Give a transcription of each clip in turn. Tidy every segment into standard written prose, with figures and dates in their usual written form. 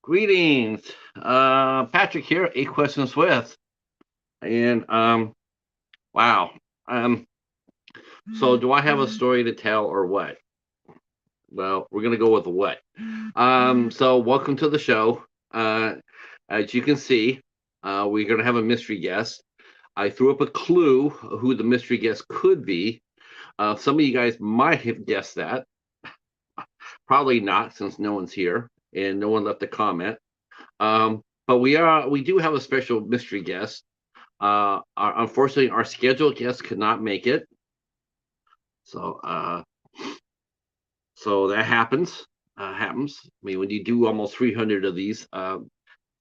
Greetings. Patrick here, 8 questions with. And wow. Um, so do I have a story to tell or what? Well, we're gonna go with what. So welcome to the show. Uh as you can see, we're gonna have a mystery guest. I threw up a clue who the mystery guest could be. Some of you guys might have guessed that. Probably not, since no one's here and no one left a comment. But we do have a special mystery guest. Unfortunately, our scheduled guest could not make it, so that happens. Happens. I mean, when you do almost 300 of these,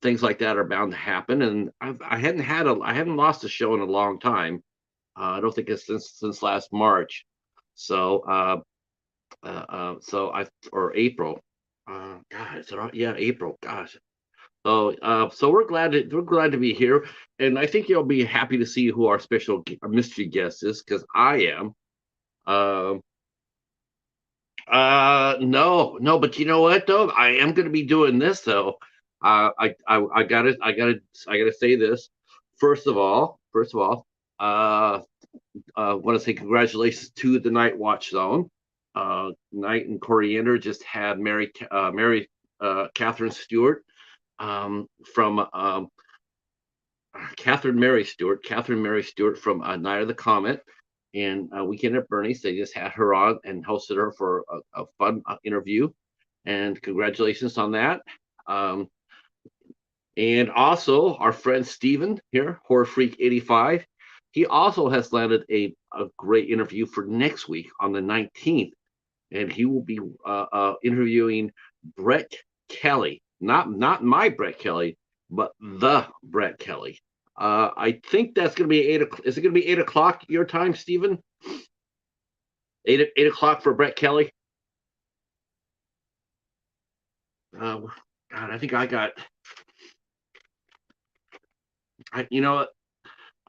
things like that are bound to happen. And I haven't lost a show in a long time. I don't think it's since last March. So so I or April. God, yeah, April. Gosh. So we're glad to be here, and I think you'll be happy to see who our our mystery guest is, because I am. Um, no, no, but you know what though? I am going to be doing this though. I gotta say this. First of all, uh, want to say congratulations to the Night Watch Zone. Night and Coriander just had Mary Catherine Stewart from Catherine Mary Stewart from Night of the Comet and Weekend at Bernie's. They just had her on and hosted her for a fun interview. And congratulations on that. Um, and also, our friend Steven here, Horror Freak 85, he also has landed a great interview for next week on the 19th. And he will be interviewing Brett Kelly, not my Brett Kelly, but the Brett Kelly. I think that's going to be 8 o'clock. Is it going to be 8 o'clock your time, Stephen? 8 o'clock for Brett Kelly. God, I think I got. You know,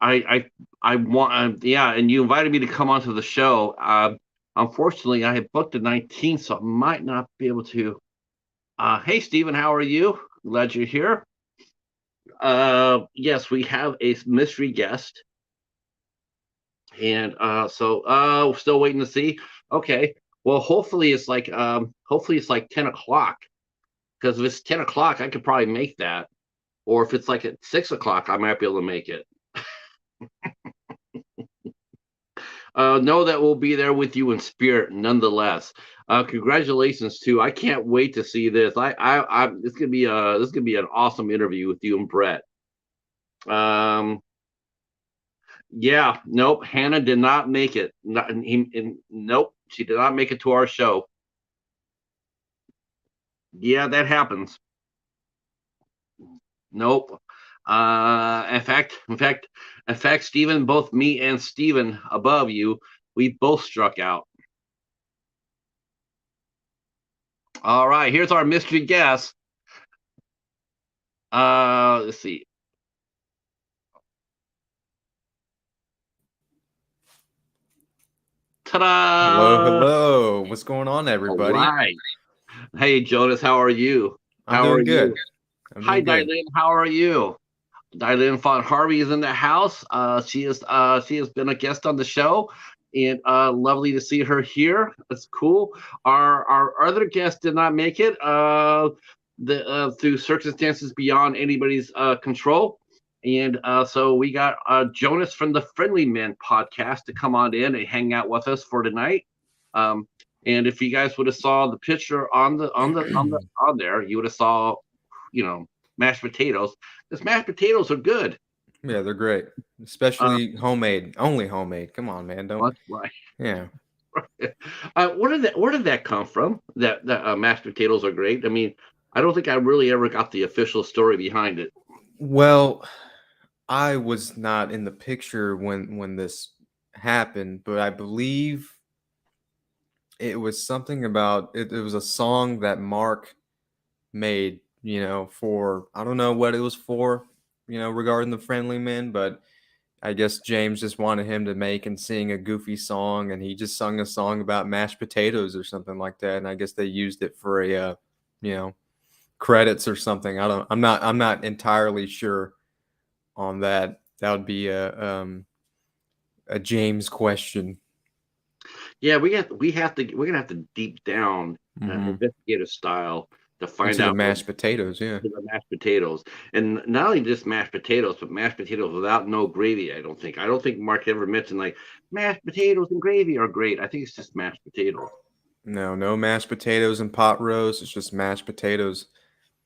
I want. Yeah, and you invited me to come onto the show. Unfortunately, I had booked the 19th, so I might not be able to. Hey, Stephen, how are you? Glad you're here. Yes, we have a mystery guest, and we're still waiting to see. Okay, well, hopefully it's like 10 o'clock, because if it's 10 o'clock, I could probably make that, or if it's like at 6 o'clock, I might be able to make it. Know that we'll be there with you in spirit, nonetheless. Congratulations too. I can't wait to see this. This gonna be an awesome interview with you and Brett. Um, Yeah, nope. Hannah did not make it. Nope, she did not make it to our show. Yeah, that happens. Nope. In fact, Stephen, both me and Stephen above you, we both struck out. All right, here's our mystery guest. Let's see. Hello, Ta-da! hello. What's going on, All everybody? right. Hey, Jonas, how are you? I'm How are doing you? good. I'm Hi, doing good. Dylan. How are you? Dylan Font Harvey is in the house. She has been a guest on the show, and lovely to see her here. That's cool. Our other guest did not make it. Through circumstances beyond anybody's control. And so we got Jonas from the Friendly Men podcast to come on in and hang out with us for tonight. Um, and if you guys would have saw the picture on there, you would have saw, you know, mashed potatoes. Because mashed potatoes are good. Yeah, they're great. Uh, Especially homemade. Only homemade. Come on, man. Don't. what right? Yeah. Where did that come from? That mashed potatoes are great. I mean, I don't think I really ever got the official story behind it. Well, I was not in the picture when this happened, but I believe it was something about it was a song that Mark made, for I don't know what it was for, regarding the friendly men, but I guess James just wanted him to make and sing a goofy song, and he just sung a song about mashed potatoes or something like that. And I guess they used it for a, you know, credits or something. I'm not entirely sure on that. That would be a James question. Yeah, we're gonna have to deep down, Hmm. investigative style to find Into the out what mashed potatoes, yeah. the mashed potatoes, and not only just mashed potatoes, but mashed potatoes without no gravy. I don't think. I don't think Mark ever mentioned like mashed potatoes and gravy are great. I think it's just mashed potatoes. No, no mashed potatoes and pot roast. It's just mashed potatoes.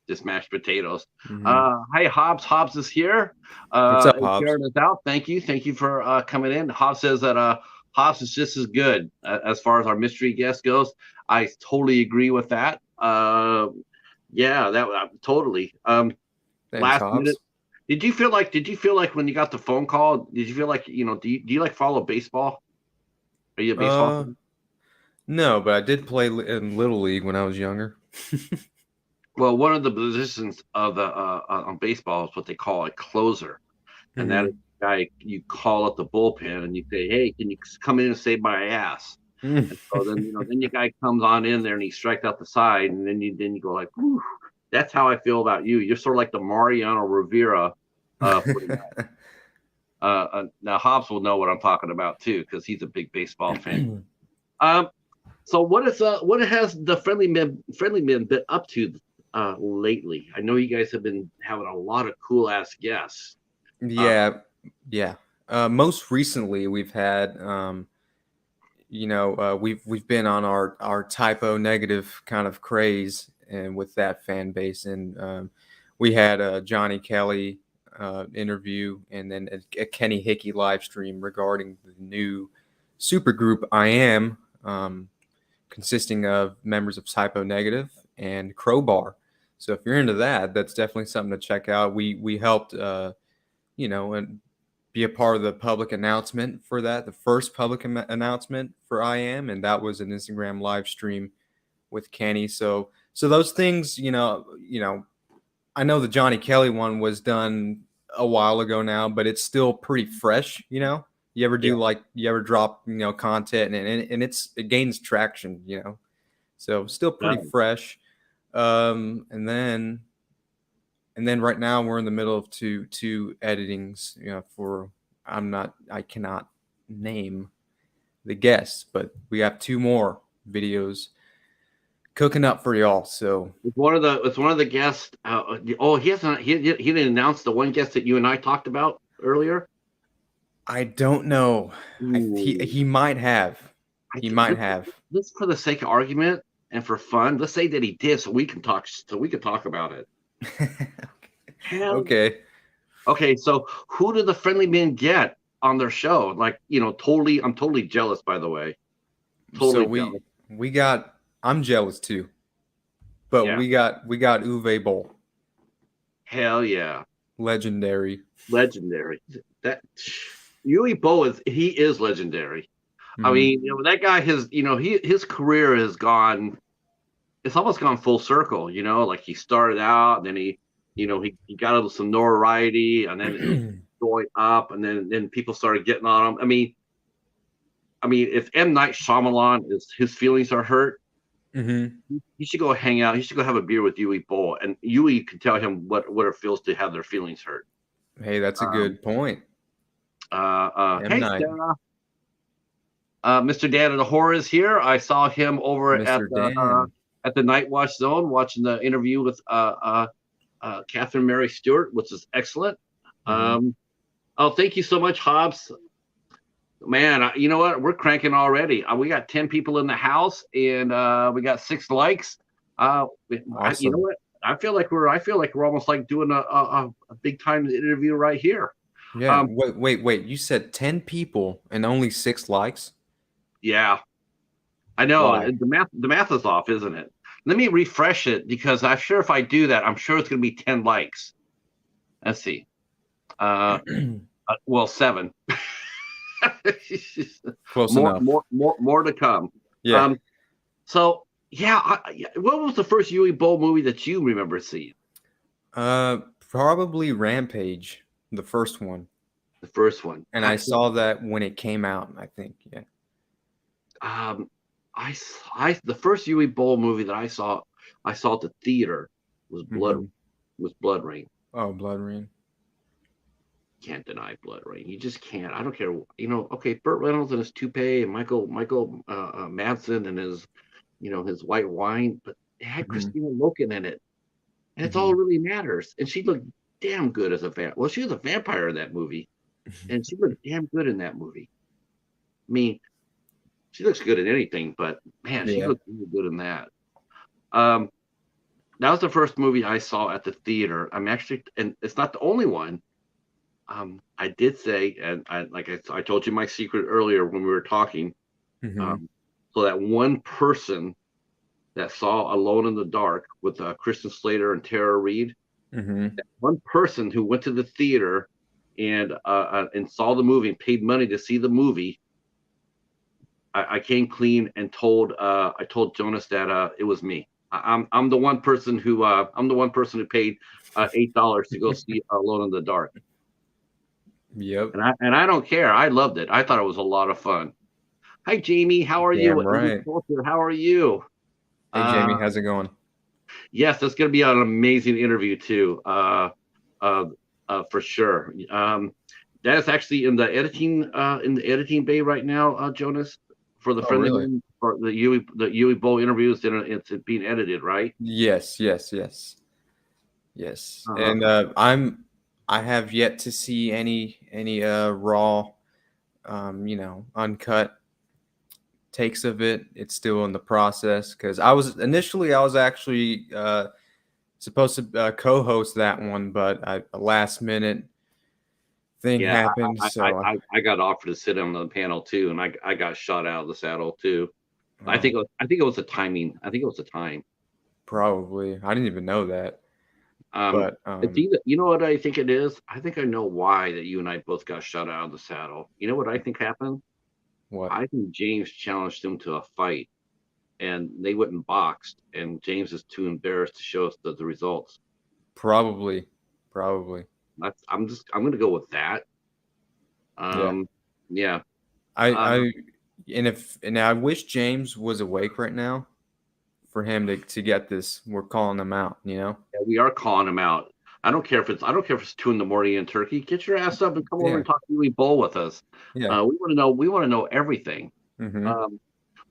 Just mashed potatoes. Hmm. Hi, Hobbs. Hobbs is here. What's up, And Hobbs? sharing us out. Thank you. Thank you for coming in. Hobbs says that Hobbs is just as good as far as our mystery guest goes. I totally agree with that. Yeah, that totally. Thanks, Last minute. Hobbs. Did you feel like when you got the phone call? Did you feel like do you like follow baseball? Are you a baseball Uh, fan? no, but I did play in Little League when I was younger. Well, one of the positions of the on baseball is what they call a closer. And that is Hmm. the guy you call up the bullpen and you say, "Hey, can you come in and save my ass?" And so then then your guy comes on in there and he strikes out the side, and then you go like, "Whew." That's how I feel about you. You're sort of like the Mariano Rivera. For the, now Hobbs will know what I'm talking about too because he's a big baseball fan. Um, so what has the friendly men been up to lately? I know you guys have been having a lot of cool ass guests. Uh, Yeah, yeah. Most recently, we've had, we've been on our typo negative kind of craze, and with that fan base, and we had a Johnny Kelly interview, and then a Kenny Hickey live stream regarding the new supergroup I Am, consisting of members of Typo Negative and Crowbar. So if you're into that, that's definitely something to check out. We helped. And be a part of the public announcement for that, the first public announcement for I Am, and that was an Instagram live stream with Kenny. So those things, I know the Johnny Kelly one was done a while ago now, but it's still pretty fresh. You ever drop content and it gains traction, so still yeah. pretty fresh. And then right now we're in the middle of two editings, for I cannot name the guests, but we have two more videos cooking up for y'all. So It's one of the guests. Oh, he didn't announce the one guest that you and I talked about earlier. I don't know. Ooh, He might have. I He think might have. let's for the sake of argument and for fun, let's say that he did, so we can talk about it. Hell, Okay. okay. So who do the friendly men get on their show? Like I'm totally jealous. By the way, So totally jealous. we got. I'm jealous too, but Yeah, we got Uwe Boll, hell yeah, legendary. legendary. That Uwe Boll is legendary. I Hmm. mean, that guy has, his career has gone, it's almost gone full circle, like he started out, and then he got some notoriety, and then he going up, and then people started getting on him. I mean, if M. Night Shyamalan his feelings are hurt, Hmm. he should go hang out. He should go have a beer with Yui Bowl, and Yui can tell him what it feels to have their feelings hurt. Hey, that's a Um, good point. M hey, Night, Sarah. Mr. Dan of the Horror is here. I saw him over Mr. Dan. at the Night Watch Zone watching the interview with Catherine Mary Stewart, which is excellent. Hmm. Um, oh, thank you so much, Hobbs. Man, you know what? We're cranking already. We got 10 people in the house, and we got 6 likes. You know Awesome. what? I feel like we're almost like doing a big time interview right here. Yeah. Um, Wait. You said 10 people and only 6 likes? yeah, I know Wow. the math is off, isn't it? Let me refresh it because I'm sure if I do that, I'm sure it's going to be 10 likes. Let's see. Uh, well, 7. Close more, enough. more, more, more to come. Yeah. Um, so yeah, what was the first Yui Bowl movie that you remember seeing? Probably Rampage, the first one. The first one. And I saw that when it came out, I think. Yeah. Um, the first Yui Bowl movie that I saw at the theater was Mm-hmm. Blood Rain. Oh, Blood Rain. Can't deny Blood Rain. You just can't. I don't care. Okay, Burt Reynolds and his toupee, and Michael Madsen and his his white wine, but it had Mm-hmm. Christina Loken in it, and it's all Mm-hmm. that really matters. And she looked damn good as a Well, she was a vampire in that movie, and she looked damn good in that movie. I mean, she looks good in anything, but man, she Yeah. looked really good in that. Um, that was the first movie I saw at the theater. I'm actually, and it's not the only one. I did say, and I told you my secret earlier when we were talking. Mm-hmm. Um, so that one person that saw Alone in the Dark with Kristen Slater and Tara Reid, Mm-hmm. one person who went to the theater and saw the movie and paid money to see the movie, I came clean and I told Jonas that it was me. I'm the one person who paid $8 to go see Alone in the Dark, Yep. and I don't care. I loved it. I thought it was a lot of fun. Hi Jamie, how are you? Damn right. How are you? Hey, Uh, Jamie, how's it going? yes, that's going to be an amazing interview too. Uh, for sure. That is actually in the editing bay right now, Jonas, for the Oh, really? friendly for the Uwe Boll interviews. It's being edited, right? Yes, yes, yes, yes. Uh, And I have yet to see any raw, uncut takes of it. It's still in the process because I was actually supposed to co-host that one, but a last minute thing yeah, happened. So I got offered to sit on the panel too, and I got shot out of the saddle too. oh, I think it was the timing. I think it was the time. probably I didn't even know that, Um, but it's either, you know what I think it is? I think I know why that you and I both got shut out of the saddle. You know what I think happened? what? I think James challenged him to a fight and they wouldn't box, and James is too embarrassed to show us the results. Probably, probably, I'm gonna go with that. yeah. Um, yeah. I Um, and I wish James was awake right now for him to get this. We're calling him out, you know. yeah, we are calling him out. I don't care if it's 2 in the morning in Turkey. Get your ass up and come over Yeah, and talk to Uwe Boll with us. yeah. We want to know everything. Mm-hmm. Um,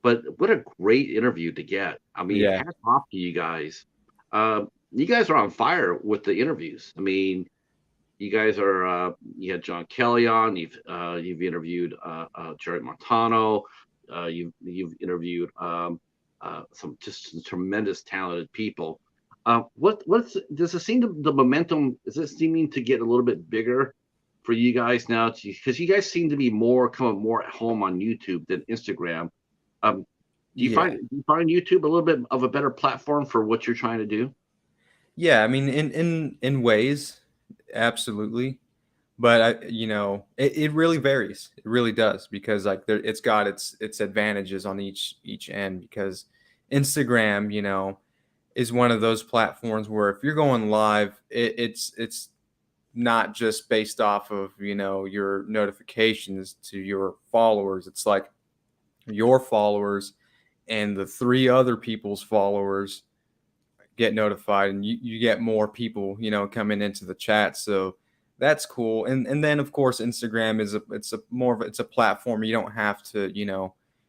But what a great interview to get. I mean, Yeah. hats off to you guys. You guys are on fire with the interviews. I mean, you guys are. You had John Kelly on. You've interviewed Jerry Montano. You've interviewed some tremendous talented people. Does it seem the momentum? Is it seeming to get a little bit bigger for you guys now? Because you guys seem to be coming more at home on YouTube than Instagram. Um, Yeah. do you find YouTube a little bit of a better platform for what you're trying to do? Yeah, I mean, in ways, absolutely. But it really varies. It really does because like it's got its advantages on each end because Instagram, is one of those platforms where if you're going live, it's not just based off of your notifications to your followers. It's like your followers and the three other people's followers get notified and you get more people coming into the chat, so that's cool. And then of course Instagram is it's a platform you don't have to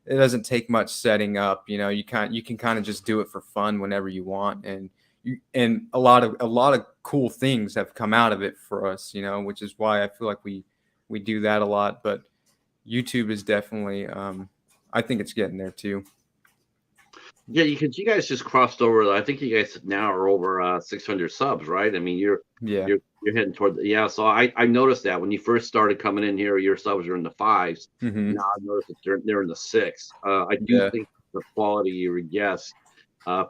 it doesn't take much setting up. You can kind of just do it for fun whenever you want, and a lot of cool things have come out of it for us, which is why I feel like we do that a lot. But YouTube is definitely I think it's getting there too. Yeah, because you guys just crossed over. I think you guys now are over 600 subs, right? I mean, Yeah. you're heading toward yeah. So I noticed that when you first started coming in here, your subs are in the fives. Hmm. Now I've noticed that they're in the six. I do Yeah. think the quality of your guests,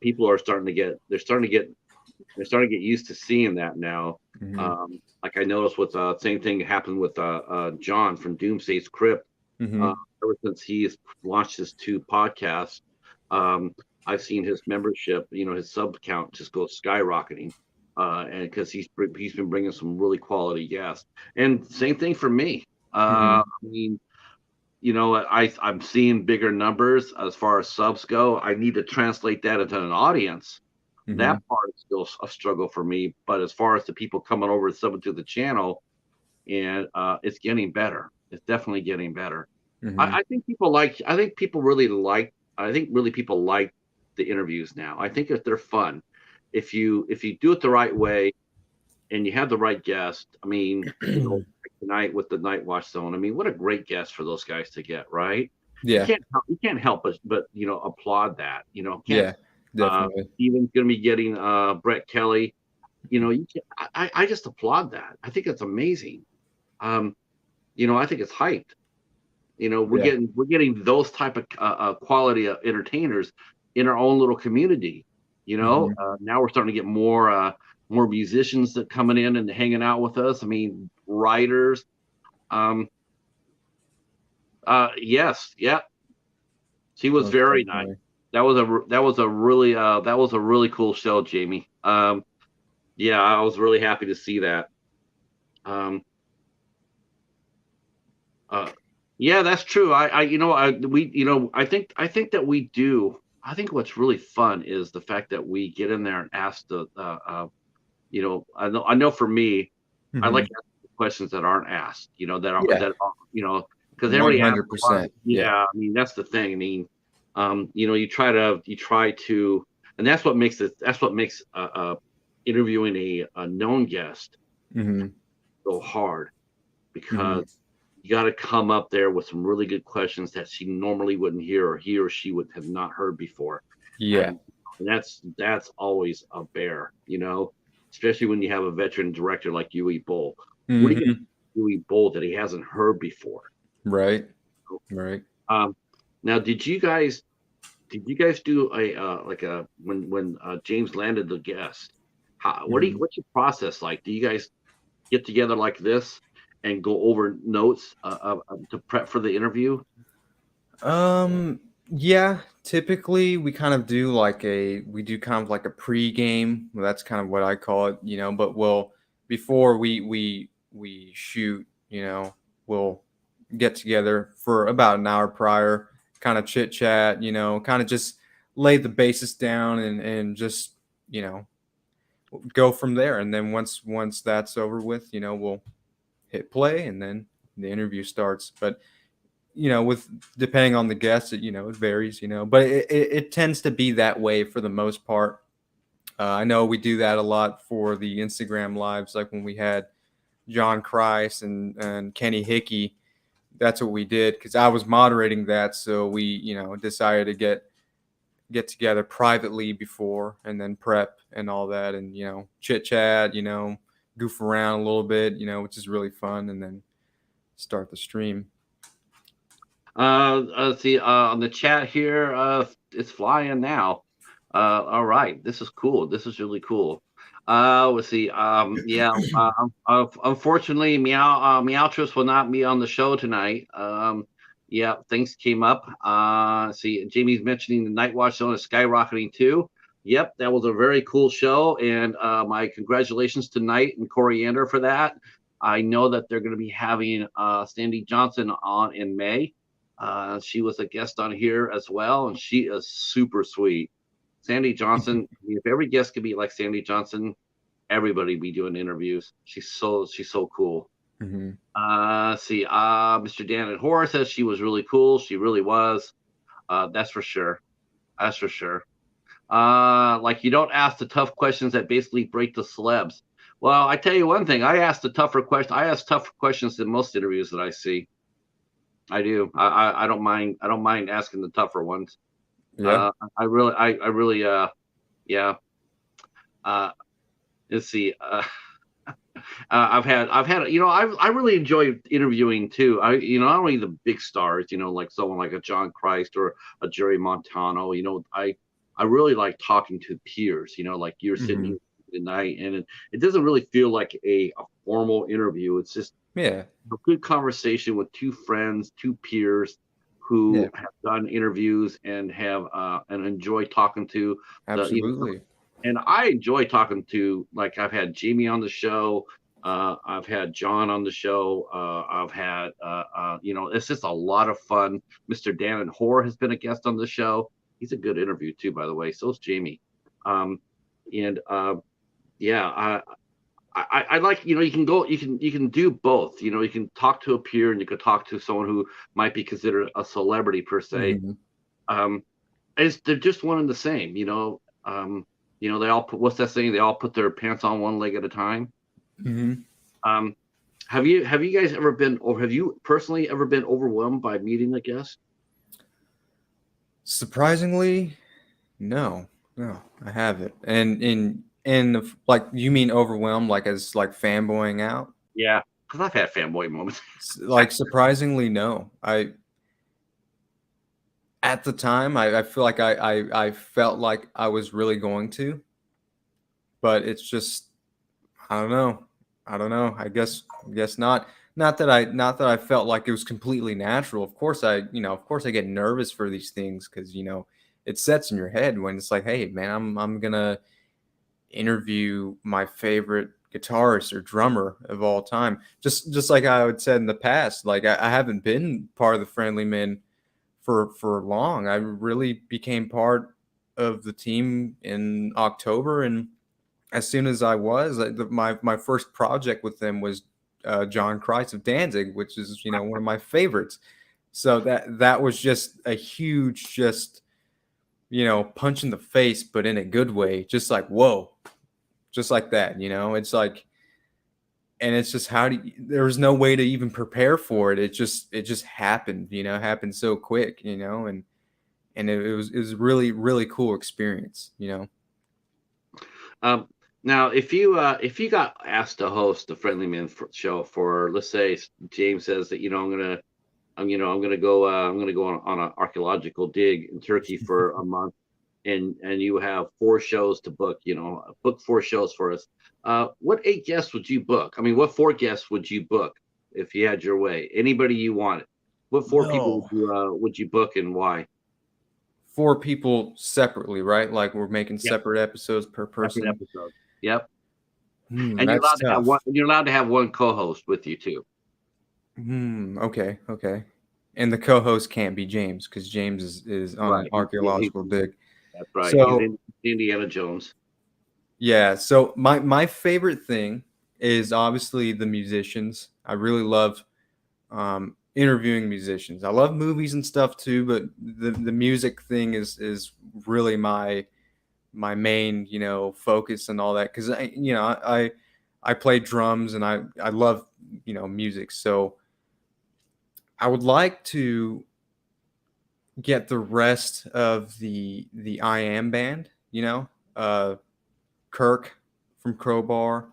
people are starting to get they're starting to get used to seeing that now. Hmm. Like I noticed with same thing happened with John from Doomsday's Crypt. Uh, Hmm. ever since he's launched his two podcasts, um, I've seen his membership, his sub count just go skyrocketing, and because he's been bringing some really quality guests. And same thing for me. Hmm. I mean, I'm seeing bigger numbers as far as subs go. I need to translate that into an audience. Mm-hmm. That part is still a struggle for me. But as far as the people coming over and subbing to the channel, and it's getting better. It's definitely getting better. Mm-hmm. I think people like. I think people really like. I think really people like the interviews now. I think if they're fun, if you do it the right way and you have the right guest. I mean, like tonight with the Night Watch Zone. I mean, what a great guest for those guys to get, right? Yeah. You can't help but applaud that. Can't. Yeah. Definitely. Steven's going to be getting Brett Kelly. You can, I just applaud that. I think it's amazing. Um, I think it's hyped. Yeah. We're getting those type of quality entertainers in our own little community. Mm-hmm. Now we're starting to get more musicians that coming in and hanging out with us. I mean, writers. Um, yes, yeah, she was Most very nice. definitely. That was a really cool show, Jamie. Yeah, I was really happy to see that. Um, Uh, yeah, that's true. I think that we do. I think what's really fun is the fact that we get in there and ask I know for me, I like Mm-hmm. asking questions that aren't asked, Yeah. because everybody asks a lot. 100%. Yeah. Yeah, I mean, that's the thing. I mean, you try to, and that's what makes interviewing a known guest Mm-hmm. so hard Mm-hmm. because you got to come up there with some really good questions that she normally wouldn't hear or he or she would have not heard before. Yeah. And that's always a bear, especially when you have a veteran director like Uwe Boll. What do you get Mm-hmm. Uwe Boll that he hasn't heard before? Right. Right. Um, now, did you guys do a like a when James landed the guest? Mm-hmm. What's your process like? Do you guys get together like this and go over notes to prep for the interview? Yeah, typically we kind of do we do kind of like a pre-game. Well, that's kind of what I call it, but before we shoot, we'll get together for about an hour prior, kind of chit chat, kind of just lay the basis down and just, you know, go from there. And then once that's over with, we'll hit play and then the interview starts. But with depending on the guest, it varies, but it tends to be that way for the most part. I know we do that a lot for the Instagram lives, like when we had John Christ and Kenny Hickey. That's what we did because I was moderating that, so we decided to get together privately before and then prep and all that, and chit chat, goof around a little bit, which is really fun, and then start the stream. Let's see, on the chat here, it's flying now. All right, this is cool. This is really cool. Let's see. Yeah. Unfortunately, Meowtress will not be on the show tonight. Yeah, things came up. See, Jamie's mentioning the Night Watch Zone is skyrocketing too. Yep, that was a very cool show, and my congratulations to Knight and Coriander for that. I know that they're going to be having Sandy Johnson on in May. She was a guest on here as well, and she is super sweet. Sandy Johnson, I mean, if every guest could be like Sandy Johnson, everybody be doing interviews. She's so cool. Hmm. See, Mr. Dan and Horace says she was really cool. She really was. That's for sure. That's for sure. Like you don't ask the tough questions that basically break the celebs. Well, I tell you one thing. I ask tougher questions than most interviews that I see. I do. I don't mind. I don't mind asking the tougher ones. Yeah. I really, yeah. Uh, let's see. I've had, I really enjoy interviewing too. Not only the big stars, like someone like a John Christ or a Jerry Montano. I really like talking to peers. Like you're sitting Hmm. here tonight, and it doesn't really feel like a formal interview. It's just Yeah. a good conversation with two friends, two peers Yeah. who have done interviews and have and enjoy talking to the Absolutely. and I enjoy talking to, like, I've had Jamie on the show, I've had John on the show, I've had it's just a lot of fun. Mr. Dan and Hoare has been a guest on the show. He's a good interview too, by the way. So is Jamie. Um, and yeah, I like, you can go, you can do both. You can talk to a peer, and you can talk to someone who might be considered a celebrity per se. Mhm. Um, they're just one and the same. They all put, what's that saying? They all put their pants on one leg at a time. Mhm. Um, have you guys ever been, or have you personally ever been overwhelmed by meeting a guest? Surprisingly, no, no, I haven't. And like, you mean overwhelmed, like as like fanboying out? Yeah, because I've had fanboy moments. Like, surprisingly, no. I At the time, I feel like I felt like I was really going to, but it's just, I don't know. I don't know. I guess not. Not that I felt like it was completely natural. Of course I get nervous for these things, because it sets in your head when it's like, hey man, I'm gonna interview my favorite guitarist or drummer of all time. Just like I would said in the past, like I haven't been part of the Friendly Men for long. I really became part of the team in October, and as soon as I was, my first project with them was John Christ of Danzig, which is one of my favorites. So that was just a huge, just punch in the face, but in a good way. Just like, whoa, just like that. It's like, and it's just, there was no way to even prepare for it. It just happened. Happened so quick. And it was really, really cool experience. Um, Now, if you got asked to host the Friendly Man show for, let's say, James says that, I'm gonna go on an archaeological dig in Turkey for a month, and you have 4 shows to book. Book 4 shows for us. What 8 guests would you book? I mean, what 4 guests would you book if you had your way? Anybody you wanted? What 4 people No. would you book, and why? 4 people separately, right? Like, we're making Yep, separate episodes per separate person. episode. Yep, and you're That's allowed to have tough. one. You're allowed to have one co-host with you too. Okay, okay. And the co-host can't be James, because James is on an Right. archaeological dig. That's right. He's So in Indiana Jones. yeah, so my favorite thing is obviously the musicians. I really love interviewing musicians. I love movies and stuff too, but the music thing is really my main focus and all that, because I play drums, and I love music. So I would like to get the rest of the I Am band, uh Kirk from Crowbar,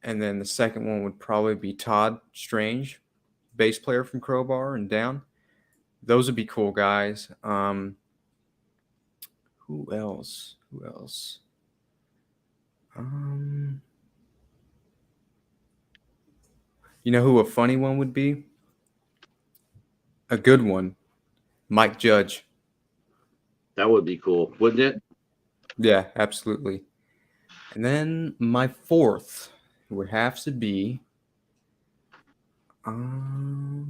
and then the second one would probably be Todd Strange, bass player from Crowbar and Down. Those would be cool guys. Who else? Who else? Um, you know who a funny one would be? A good one, Mike Judge. That would be cool, wouldn't it? Yeah, absolutely. And then my fourth would have to be who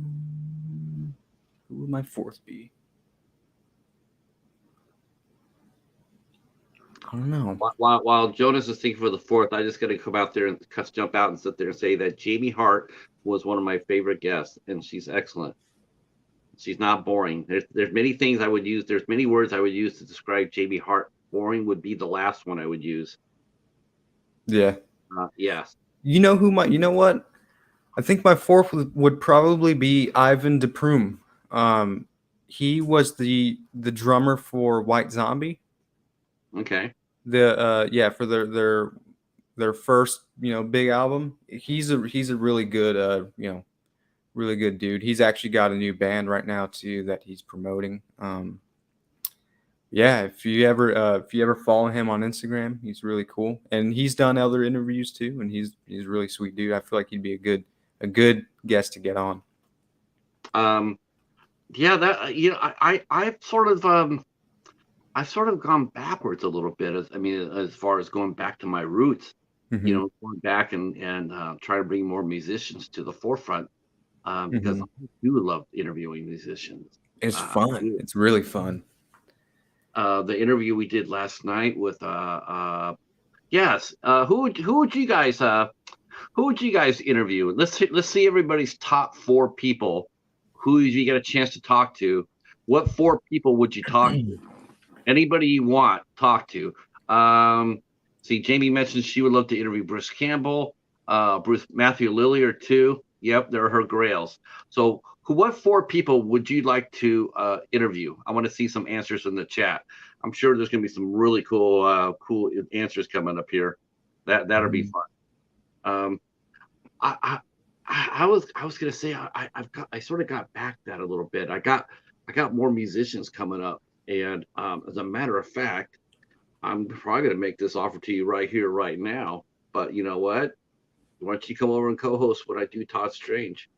would my fourth be? I don't know. While Jonas is thinking for the fourth, I just got to come out there and jump out and sit there and say that Jamie Hart was one of my favorite guests, and she's excellent. She's not boring. There's many things I would use. There's many words I would use to describe Jamie Hart. Boring would be the last one I would use. Yeah. Yes. You know what? I think my fourth would probably be Ivan DePrume. Um, he was the drummer for White Zombie. Okay. For their first big album. He's a really good really good dude. He's actually got a new band right now too that he's promoting. Yeah, if you ever follow him on Instagram, he's really cool, and he's done other interviews too, and he's a really sweet dude. I feel like he'd be a good guest to get on. Um. Yeah. That. I've sort of gone backwards a little bit. As far as going back to my roots. Hmm. Going back and try to bring more musicians to the forefront. Because Hmm. I do love interviewing musicians. It's I fun. do. It's really fun. The interview we did last night with Yes. Who would you guys interview? Let's see everybody's top four people. Who did you get a chance to talk to? What four people would you talk to? Anybody you want, talk to. Um, See, Jamie mentioned she would love to interview Bruce Campbell, Bruce Matthew Lillard too. Yep, they're her grails. So, what four people would you like to interview? I want to see some answers in the chat. I'm sure there's going to be some really cool answers coming up here. That'll be Mhm. fun. Um, I, I was gonna say I sort of got back that a little bit. I got more musicians coming up, and as a matter of fact, I'm probably gonna make this offer to you right here, right now. But you know what? Why don't you come over and co-host what I do, Todd Strange?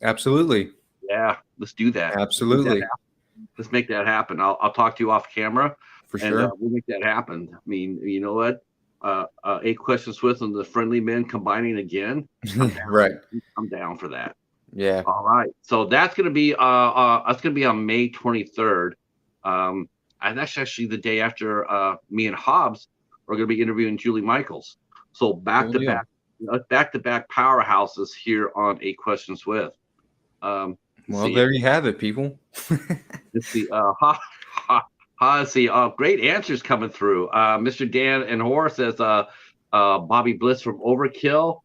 Absolutely. Yeah, let's do that. Let's make that Absolutely. happen. Let's make that happen. I'll talk to you off camera, For and sure. we'll make that happen. I mean, you know what? Eight questions with and the friendly men combining again. I'm Right. down. I'm down for that. Yeah. All right. So that's gonna be on May 23rd. Um, and that's actually the day after me and Hobbs are gonna be interviewing Julie Michaels. So Cool deal. back to back powerhouses here on Eight Questions with. Let's Well, see. there you have it, people. Let's see. Let's see. Great answers coming through. Mr. Dan and Horace says Bobby Bliss from Overkill.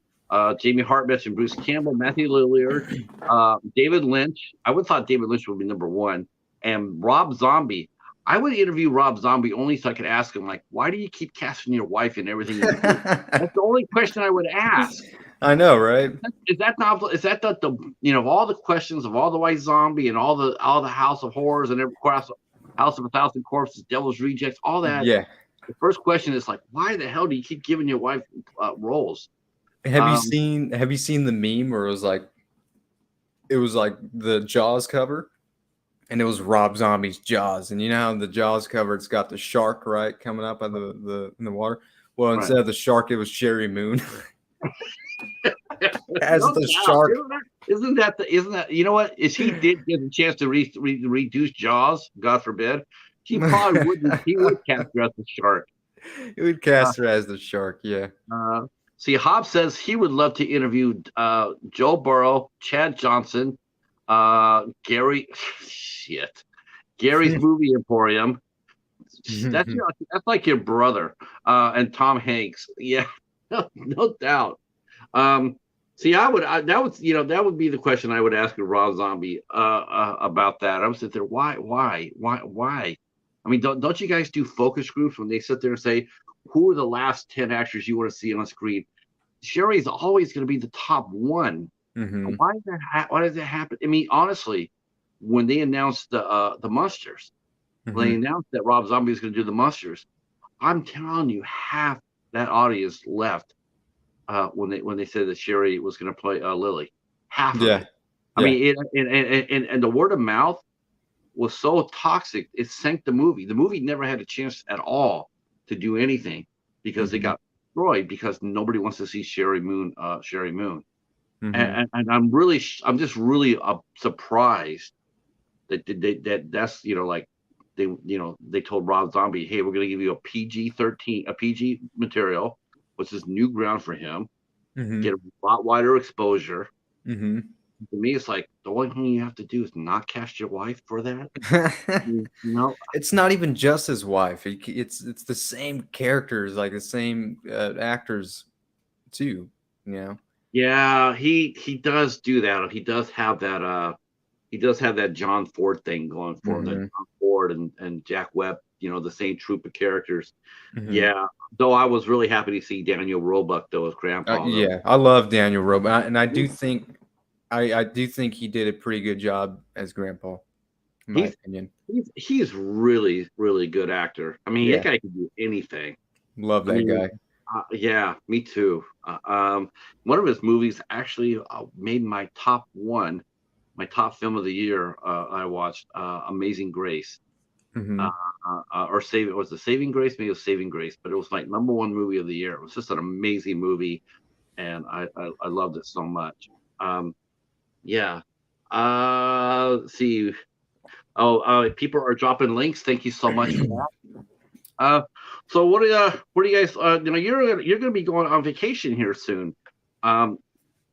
Jamie Hart mentioned Bruce Campbell, Matthew Lillard, David Lynch. I would have thought David Lynch would be number one, and Rob Zombie. I would interview Rob Zombie only so I could ask him, like, why do you keep casting your wife in everything you do? That's the only question I would ask. I know, right? Is that not, of all the questions of all the White Zombie and all the House of Horrors and every House of a Thousand Corpses, Devil's Rejects, all that? Yeah. The first question is like, why the hell do you keep giving your wife roles? Um, Have you seen the meme where it was like the Jaws cover and it was Rob Zombie's Jaws, and you know how the Jaws cover it's got the shark right coming up out of the in the water. Well, right. instead of the shark, it was Sherry Moon as No the doubt. shark. Isn't that you know what? If he did get a chance to reduce Jaws, God forbid, he probably wouldn't. He would cast her as the shark. It would Uh, cast her as the shark. Yeah. See, Hobbs says he would love to interview Joe Burrow, Chad Johnson, Gary. Shit, Gary's Movie Emporium. That's like your brother, and Tom Hanks. Yeah, no doubt. Um, See, that would be the question I would ask a Rob Zombie about that. I would sit there, why? I mean, don't you guys do focus groups when they sit there and say, who are the last 10 actors you want to see on screen? Sherry's always going to be the top one. Hmm. Why does that happen? I mean, honestly, when they announced the Monsters, when they Hmm. announced that Rob Zombie was going to do the Monsters, I'm telling you, half that audience left when they said that Sherry was going to play Lily. Half of Yeah. it. I Yeah. mean, and the word of mouth was so toxic, it sank the movie. The movie never had a chance at all to do anything because it Hmm. got destroyed because nobody wants to see Sherry Moon. Sherry Moon, Hmm. and I'm just really surprised that's like they told Rob Zombie, hey, we're going to give you a PG-13, a PG material, which is new ground for him, Hmm. get a lot wider exposure. Hmm. To me, it's like the only thing you have to do is not cast your wife for that. It's not even just his wife. It's the same characters, like the same actors too. You know. Yeah, he does do that. He does have that John Ford thing going for him. That Hmm. John Ford and Jack Webb, the same troop of characters. Hmm. Yeah, though I was really happy to see Daniel Roebuck though as Grandpa though. Yeah, I love Daniel Roby, and I do think he did a pretty good job as Grandpa, in my He's opinion. he's really really good actor. I mean, that Yeah, guy can do anything. love I that mean, guy. yeah, me too. One of his movies actually made my top film of the year. I watched Amazing Grace, uh, Hmm. or was it Saving Grace? Maybe it was Saving Grace, but it was my number one movie of the year. It was just an amazing movie, and I loved it so much. Um, yeah. Let's see. Oh, people are dropping links. Thank you so much for that. Uh, so what do you guys you're gonna be going on vacation here soon. Um,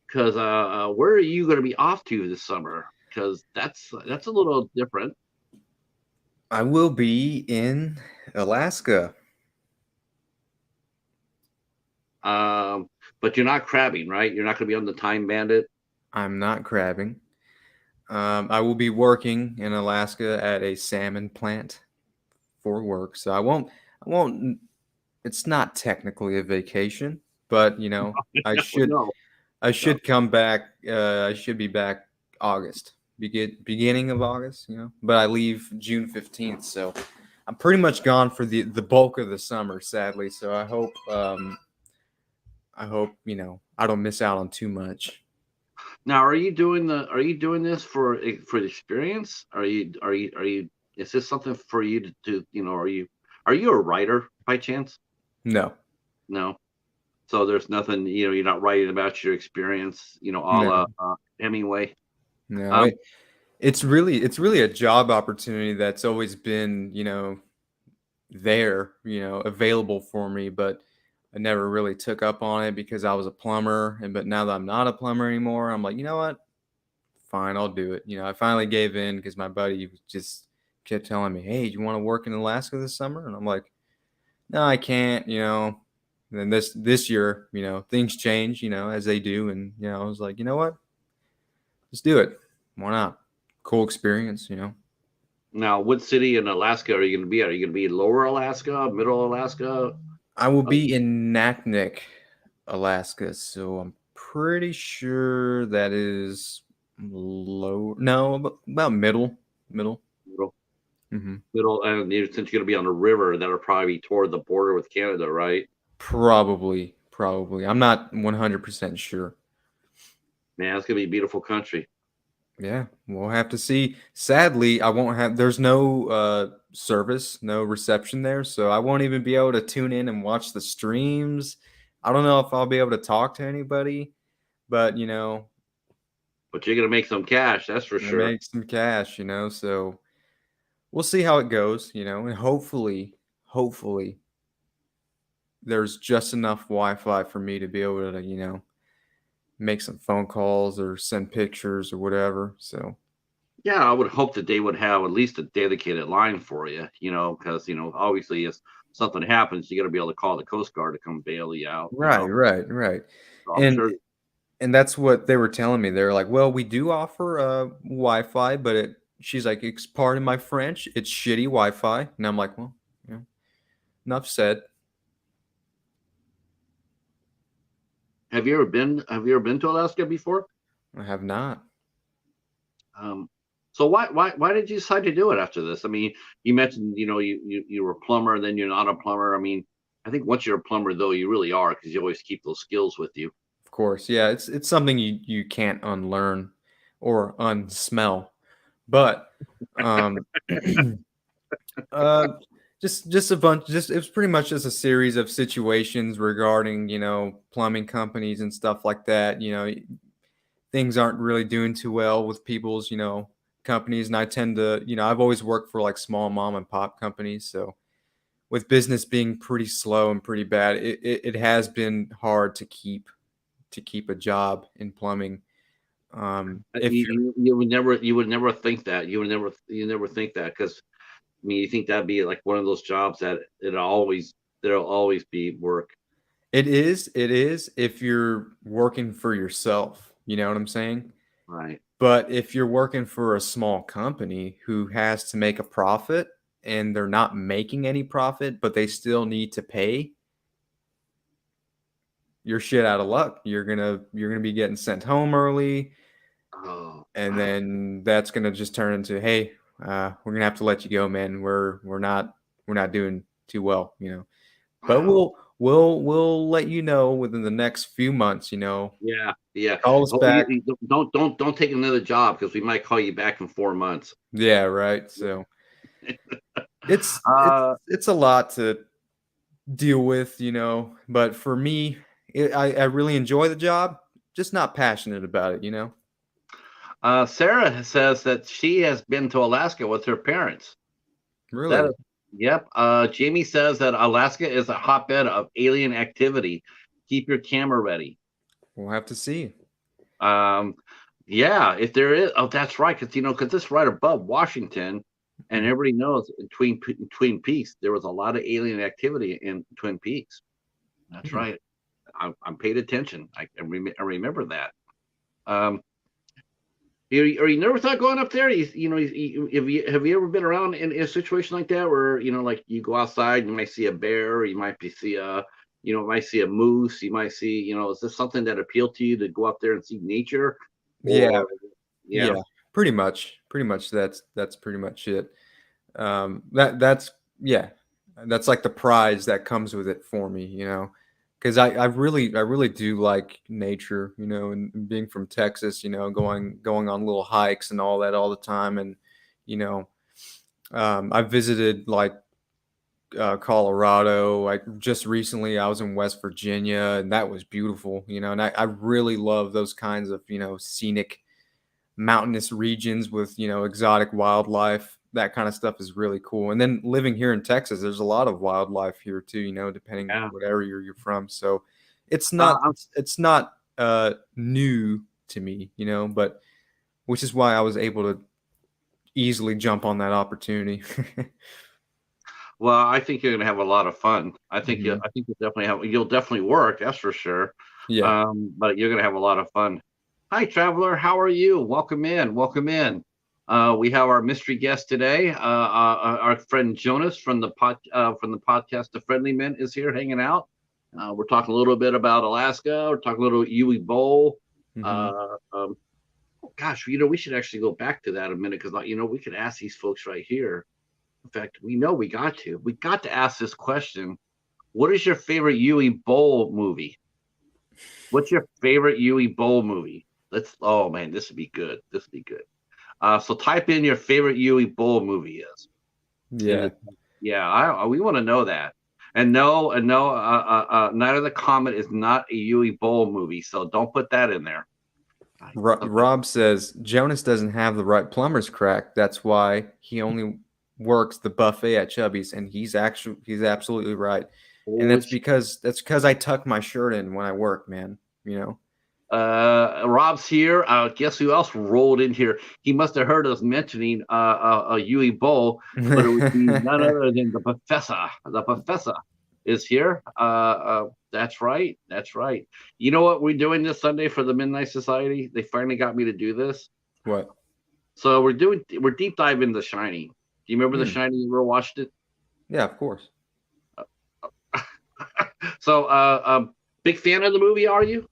because where are you gonna be off to this summer? Because that's a little different. I will be in Alaska. Um, but you're not crabbing, right? You're not gonna be on the Time Bandit. I'm not crabbing. I will be working in Alaska at a salmon plant for work, so I won't. It's not technically a vacation, but I should, No, I no. should come back. I should be back August, beginning of August. But I leave June 15th, so I'm pretty much gone for the bulk of the summer, sadly. So I hope I don't miss out on too much. Now, are you doing this for the experience? Are you is this something for you to do? Are you a writer by chance? No, No. So there's nothing, you're not writing about your experience, a no, la Hemingway. no. Um, It's really a job opportunity that's always been there, available for me, but I never really took up on it because I was a plumber. And but now that I'm not a plumber anymore, I'm like, you know what? Fine, I'll do it. I finally gave in because my buddy just kept telling me, "Hey, do you want to work in Alaska this summer?" And I'm like, "No, I can't." And then this year, things change, as they do, and I was like, you know what? Let's do it. Why not? Cool experience. Now, what city in Alaska are you going to be at? Are you going to be in Lower Alaska, Middle Alaska? I will Uh, be in Naknek, Alaska, so I'm pretty sure that is low. No, about middle. Middle, hmm middle, and since you're going to be on the river, that'll probably be toward the border with Canada, right? Probably. I'm not 100% sure. Man, it's going to be a beautiful country. Yeah, we'll have to see. Sadly, I won't have. There's no service, no reception there, so I won't even be able to tune in and watch the streams. I don't know if I'll be able to talk to anybody, but But you're going to make some cash, that's for I sure. make some cash. So we'll see how it goes. And hopefully, there's just enough Wi-Fi for me to be able to, make some phone calls or send pictures or whatever. So Yeah, I would hope that they would have at least a dedicated line for you, because, obviously if something happens, you got to be able to call the Coast Guard to come bail you out, right, So I'm and sure. and that's what they were telling me. They were like, "Well, we do offer Wi-Fi, but she's like, it's pardon my French, it's shitty Wi-Fi." And I'm like, "Well, enough said." Have you ever been to Alaska before? I have not. Um, so why did you decide to do it after this? I mean, you mentioned, you were a plumber, and then you're not a plumber. I mean, I think once you're a plumber, though, you really are, because you always keep those skills with you. Of course, yeah, it's something you can't unlearn or unsmell. But um uh just a bunch, just it was pretty much just a series of situations regarding, plumbing companies and stuff like that. Things aren't really doing too well with people's, companies. And I tend to, I've always worked for like small mom and pop companies. So with business being pretty slow and pretty bad, it has been hard to keep a job in plumbing. If you're You would never think that. You never think that, because I mean, you think that'd be like one of those jobs that there'll always be work. it is if you're working for yourself, you know what I'm saying? Right. But if you're working for a small company who has to make a profit and they're not making any profit, but they still need to pay, you're shit out of luck. You're gonna be getting sent home early, Oh, and wow. then that's gonna just turn into, hey, we're gonna have to let you go, man. We're not doing too well. But Wow. we'll let you know within the next few months. Yeah, yeah. Call us Oh, back. don't take another job, because we might call you back in 4 months. Yeah, right. So it's it's Uh, it's a lot to deal with, but for me, I really enjoy the job, just not passionate about it. Sarah says that she has been to Alaska with her parents. That is Really. Yep. Jamie says that Alaska is a hotbed of alien activity. Keep your camera ready. We'll have to see. Um, yeah, if there is, oh, that's right, because because it's right above Washington, and Mhm. everybody knows in Twin Peaks there was a lot of alien activity in Twin Peaks. That's Hmm. right. I'm paid attention. I remember that. Um, you never thought going up there? Have you ever been around in a situation like that where like you go outside, you might see a bear, you might see might see a moose, you might see, is this something that appealed to you to go up there and see nature, Yeah, or yeah, yeah, pretty much. Pretty much that's pretty much it. That's yeah, that's like the prize that comes with it for me, because I really do like nature, and being from Texas, going on little hikes and all that all the time, and you know, I visited like Colorado. I just recently I was in West Virginia, and that was beautiful, and I really love those kinds of scenic mountainous regions with exotic wildlife. That kind of stuff is really cool. And then living here in Texas, there's a lot of wildlife here too, depending yeah. what area you're from. So it's Uh, not I'm, it's not new to me, but which is why I was able to easily jump on that opportunity. well, I think you're gonna have a lot of fun. Hmm. I think you'll definitely work, that's for sure. Yeah. But you're gonna have a lot of fun. Hi, traveler. How are you? Welcome in. Welcome in. We have our mystery guest today. Our friend Jonas from the podcast The Friendly Men is here hanging out. We're talking a little bit about Alaska. We're talking a little Uwe Boll. Hmm. Uh, um, Gosh, we should actually go back to that a minute because we could ask these folks right here. In fact, we know we got to ask this question. What is your favorite Uwe Boll movie? What's your favorite Uwe Boll movie? Oh man, this would be good. This would be good. So type in your favorite Uwe Boll movie is. And Yeah. yeah, we want to know that. And no, Night of the Comet is not a Uwe Boll movie, so don't put that in there. Okay. Rob says Jonas doesn't have the right plumber's crack. That's why he only works the buffet at Chubby's, and he's absolutely right. And Holy sh- that's because I tuck my shirt in when I work, man. You know. Rob's here. Guess who else rolled in here? He must have heard us mentioning Uwe Boll, but it would be none other than the professor. The professor is here. That's right. That's right. You know what we're doing this Sunday for the Midnight Society? They finally got me to do this. What? So we're deep diving The Shining. Do you remember The Hmm. Shining? You ever watched it? Yeah, of course. So, big fan of the movie, are you?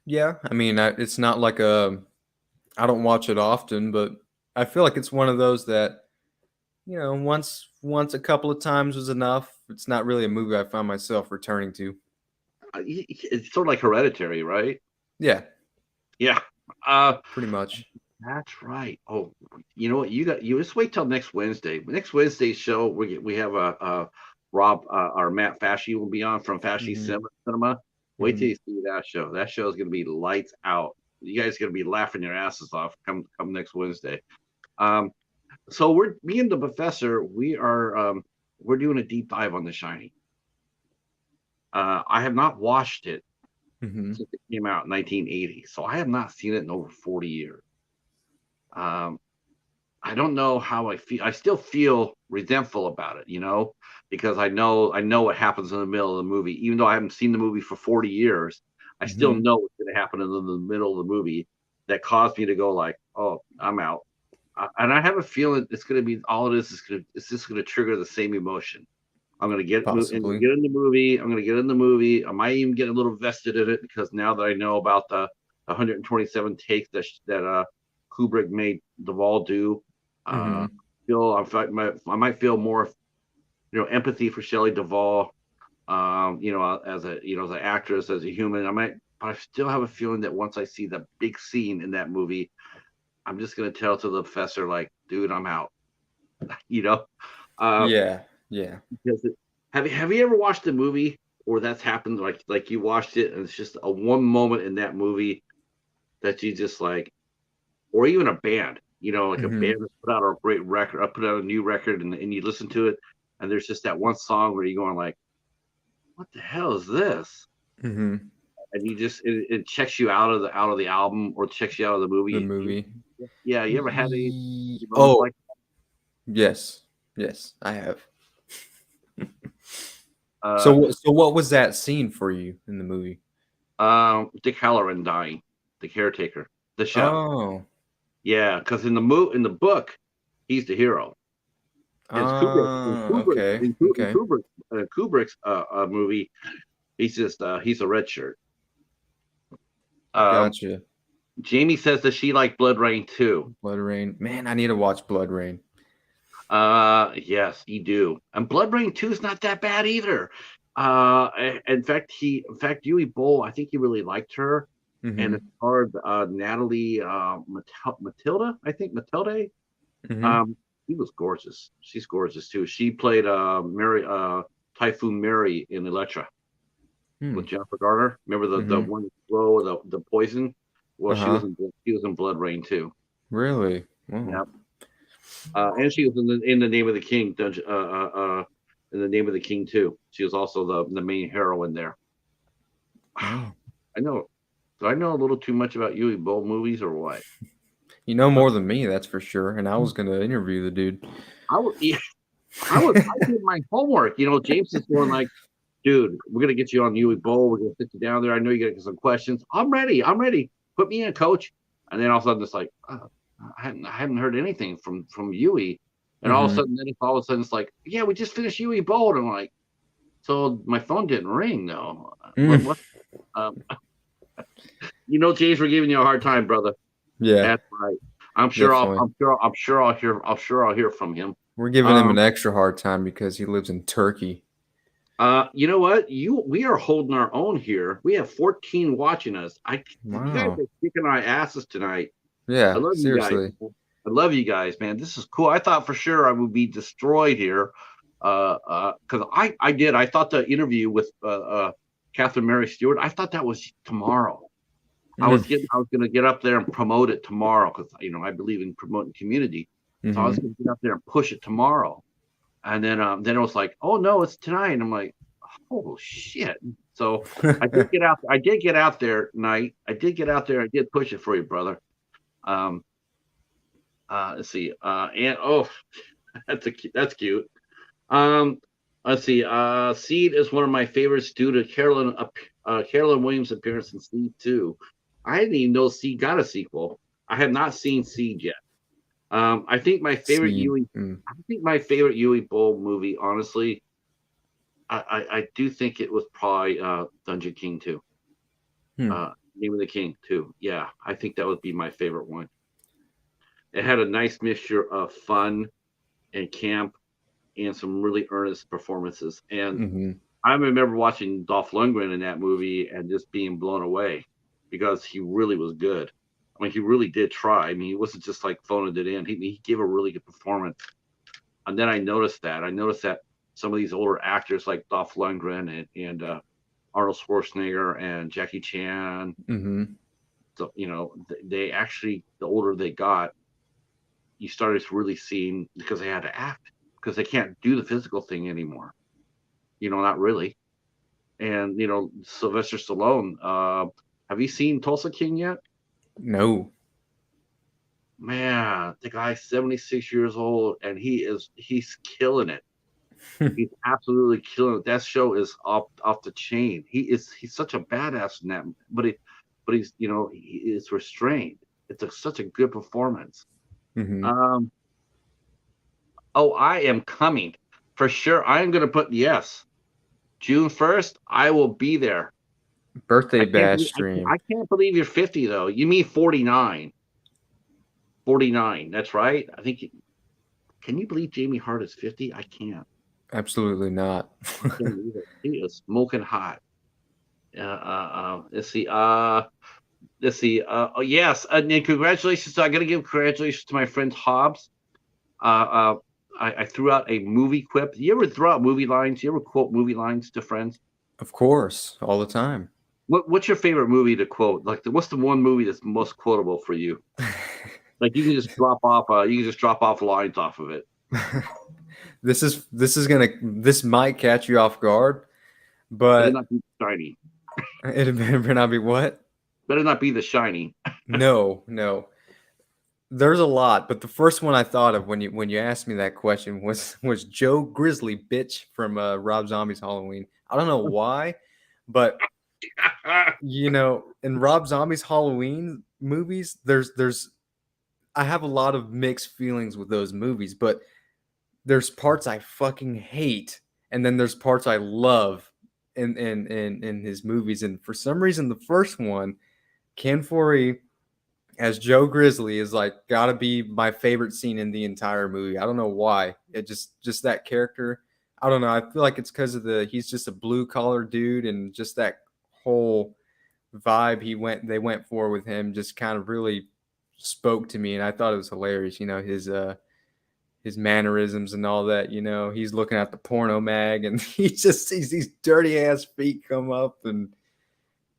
Yeah, I mean, it's not like I don't watch it often, but I feel like it's one of those that once a couple of times was enough. It's not really a movie I find myself returning to. It's sort of like Hereditary, right? Yeah, Yeah. Uh, pretty much. That's right. Oh, you know what? You just wait till next Wednesday. Next Wednesday's show, we have a Rob our Matt Fasci will be on from Fasci Hmm. Cinema. Wait till Hmm. you see that show. That show is going to be lights out. You guys are going to be laughing your asses off come next Wednesday. Um, so me and the professor, we're doing a deep dive on The Shining. I have not watched it Hmm. since it came out in 1980, so I have not seen it in over 40 years. Um, I don't know how I feel. I still feel resentful about it, because I know what happens in the middle of the movie. Even though I haven't seen the movie for 40 years, I still Hmm. know what's going to happen in the middle of the movie that caused me to go like, "Oh, I'm out." And I have a feeling it's going to be all it is going to it's just going to trigger the same emotion. I'm going to Possibly. get in the movie. I'm going to get in the movie. I might even get a little vested in it because now that I know about the 127 takes that Kubrick made Duvall do, uh, Hmm. I might feel more, empathy for Shelley Duvall. As as an actress, as a human, but I still have a feeling that once I see the big scene in that movie, I'm just going to tell to the professor like, dude, I'm out. You know, uh, Yeah. Yeah. because have you ever watched a movie or that's happened like you watched it and it's just a one moment in that movie that you just like, or even a band. Like a Hmm. band has put out a great record, put out a new record, and you listen to it, and there's just that one song where you're going like, "What the hell is this?" Hmm. And it checks you out of the album or checks you out of the The movie. movie. Yeah, you ever had any moments Oh, like yes. Yes, I have. So, uh so what was that scene for you in the movie? Dick Halloran dying, the caretaker, the chef. Oh. Yeah, because in the book, he's the hero. In Kubrick, Okay. Okay. Kubrick's movie, he's a red shirt. Um, Gotcha. Jamie says that she liked Blood Rain too. Blood Rain. Man, I need to watch Blood Rain. Yes, you do. And Blood Rain 2 is not that bad either. In fact, Uwe Boll, I think he really liked her, and it Hmm. starred Natalie Matilda, I think Matilde. Hmm. Um, he was gorgeous. She's gorgeous too. She played Mary Typhoon Mary in Elektra Hmm. with Jennifer Garner. Remember the Hmm. one blow the poison? Well, Uh-huh. she was in Blood Rain too. Really? Wow. Yeah. And she was in the Name of the King, in the Name of the King too. She was also the main heroine there. Wow. I know. Do I know a little too much about Uwe Boll movies or what? You know more than me, that's for sure. And I was gonna interview the dude. I was, yeah, I did my homework. James is going like, dude, we're gonna get you on Uwe Boll. We're gonna sit you down there. I know you got some questions. I'm ready. I'm ready. Put me in, coach. And then all of a sudden it's like, I hadn't heard anything from Uwe. And Hmm. all of a sudden it's like, yeah, we just finished Uwe Boll. And I'm like, so my phone didn't ring though. Mm. What? Um, James, we're giving you a hard time, brother. Yeah, That's right. I'm sure I'll, definitely. I'm sure, I'm sure I'll hear, I'll hear from him. We're giving him an Um, extra hard time because he lives in Turkey. you know what? We are holding our own here. We have 14 watching us. You guys Wow. are kicking our asses tonight. I Yeah, love you guys. seriously. I love you guys, man. This is cool. I thought for sure I would be destroyed here. Because I thought the interview with Catherine Mary Stewart, I thought that was tomorrow. Mm. I was gonna get up there and promote it tomorrow because I believe in promoting community. So I was Hmm. gonna get up there and push it tomorrow. And then it was like, oh no, it's tonight. And I'm like, oh shit. So I did get out. I did get out there tonight. I did get out there. I did push it for you, brother. Um, let's see. And oh, that's cute. Um, let's see. Seed is one of my favorites due to Carolyn Williams' appearance in Seed 2. I didn't even know Seed got a sequel. I have not seen Seed yet. I think my favorite Seed. Yui. Mm. I think my favorite Yui Bowl movie, honestly, I do think it was probably Dungeon King 2. Hmm. Name of the King 2. Yeah, I think that would be my favorite one. It had a nice mixture of fun and camp and some really earnest performances. And Hmm. I remember watching Dolph Lundgren in that movie and just being blown away because he really was good. I mean, he really did try. I mean, he wasn't just like phoning it in. He gave a really good performance. And then I noticed that. I noticed that some of these older actors like Dolph Lundgren and Arnold Schwarzenegger and Jackie Chan, Hmm. so, they actually, the older they got, you started really seeing because they had to act because they can't do the physical thing anymore. Not really. And Sylvester Stallone. Have you seen Tulsa King yet? No. Man, the guy's 76 years old and he's killing it. He's absolutely killing it. That show is off the chain. He's such a badass in that, but he is restrained. It's such a good performance. Hmm. Um, oh, I am coming for sure. I am going to put yes. June 1st, I will be there. Birthday bash stream. I can't believe you're 50 though. You mean 49. 49. That's right. Can you believe Jamie Hart is 50? I can't. Absolutely not. I can't believe it. He is smoking hot. Let's see. Let's see. Oh yes, and congratulations. So I got to give congratulations to my friend Hobbs. Uh, uh, I threw out a movie quip. You ever throw out movie lines? You ever quote movie lines to friends? Of course, all the time. What's your favorite movie to quote? Like, what's the one movie that's most quotable for you? Like you can just drop off. You can just drop off lines off of it. This might catch you off guard, Better but not be shiny. it better not be what? Better not be the shiny. No, no. There's a lot, but the first one I thought of when you asked me that question was Joe Grizzly bitch from Rob Zombie's Halloween. I don't know why, but in Rob Zombie's Halloween movies, there's I have a lot of mixed feelings with those movies, but there's parts I fucking hate, and then there's parts I love in his movies. And for some reason, the first one, Ken Foree as Joe Grizzly is like gotta be my favorite scene in the entire movie. I don't know why. It just that character. I don't know. I feel like it's because of he's just a blue collar dude, and just that whole vibe they went for with him just kind of really spoke to me, and I thought it was hilarious. His mannerisms and all that. He's looking at the porno mag, and he just sees these dirty ass feet come up, and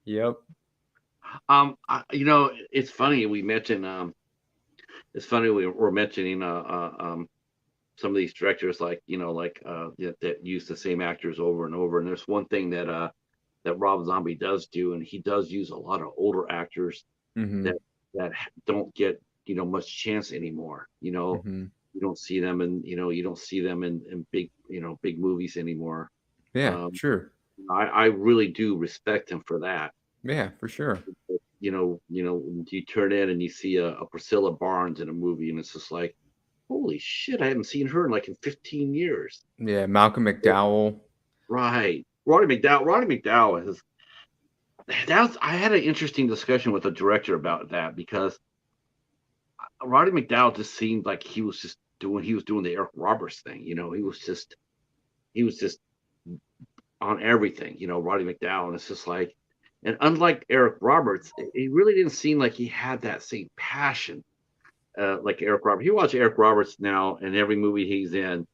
yep. It's funny we mentioned. It's funny we're mentioning some of these directors that use the same actors over and over. And there's one thing that Rob Zombie does do, and he does use a lot of older actors Mm-hmm. that don't get much chance anymore. Mm-hmm. You don't see them, and you don't see them in big movies anymore. Yeah, Um, sure. I really do respect him for that. Yeah, for sure. You turn in and you see a Priscilla Barnes in a movie, and it's just like, holy shit, I haven't seen her in 15 years. Yeah, Malcolm McDowell. Right. Roddy McDowell is I had an interesting discussion with the director about that, because Roddy McDowell just seemed like he was doing the Eric Roberts thing. He was just on everything, Roddy McDowell. And it's just like, and unlike Eric Roberts, it really didn't seem like he had that same passion like Eric Roberts. You watch Eric Roberts now, and every movie he's in,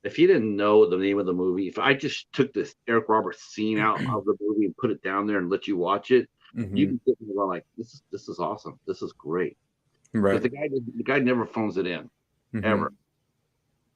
if you didn't know the name of the movie, if I just took this Eric Roberts scene out of the movie and put it down there and let you watch it, you Mm-hmm. can sit there like, this is awesome. This is great. Because Right. the guy never phones it in, Mm-hmm. ever.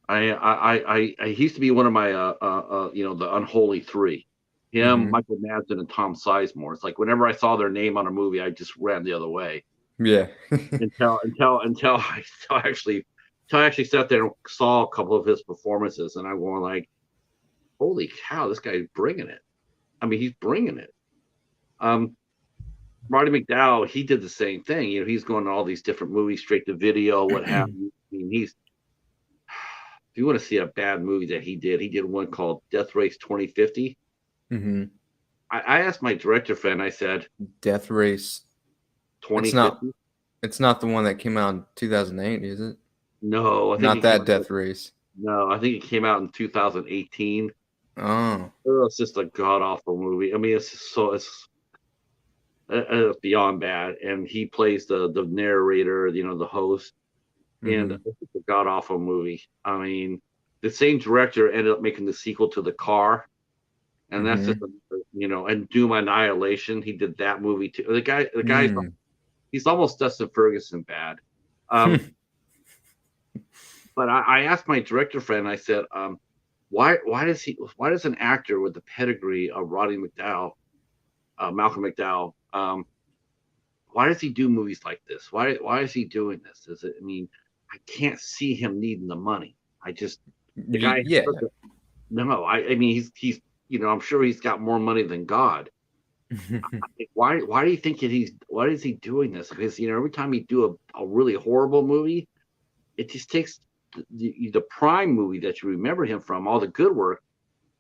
I he used to be one of my the unholy three. Him, Mm-hmm. Michael Madsen, and Tom Sizemore. It's like whenever I saw their name on a movie, I just ran the other way Yeah. until I actually sat there and saw a couple of his performances, and I'm going like, holy cow, this guy's bringing it. I mean, he's bringing it. Roddy McDowell, he did the same thing. He's going to all these different movies, straight to video, what have you. I mean, if you want to see a bad movie that he did one called Death Race 2050. Mm-hmm. I asked my director friend, I said, Death Race. 2050? It's not the one that came out in 2008, is it? No, I think Not that Death Race. No, I think it came out in 2018. Oh. It's just a god awful movie. I mean, it's beyond bad. And he plays the narrator, the host, and Mm-hmm. it's a god awful movie. I mean, the same director ended up making the sequel to The Car, and that's just and Doom Annihilation. He did that movie too. The guy's he's almost Dustin Ferguson bad. But I asked my director friend, I said, why does an actor with the pedigree of Roddy McDowell, Malcolm McDowell, why does he do movies like this? Why is he doing this? I mean, I can't see him needing the money. The guy, Yeah. no, I mean, he's I'm sure he's got more money than God. Why do you think why is he doing this? Because every time he do a really horrible movie, it just takes the prime movie that you remember him from, all the good work,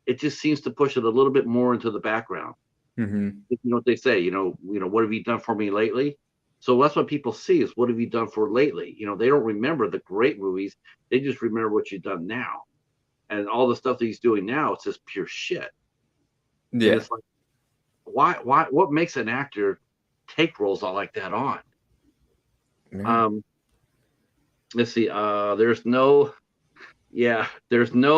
it just seems to push it a little bit more into the background. Mm-hmm. You know what they say, what have you done for me lately? So that's what people see is, what have you done for lately? They don't remember the great movies. They just remember what you've done now. And all the stuff that he's doing now, it's just pure shit. Yeah. And it's like, what makes an actor take roles all like that on? Yeah. Let's see. There's no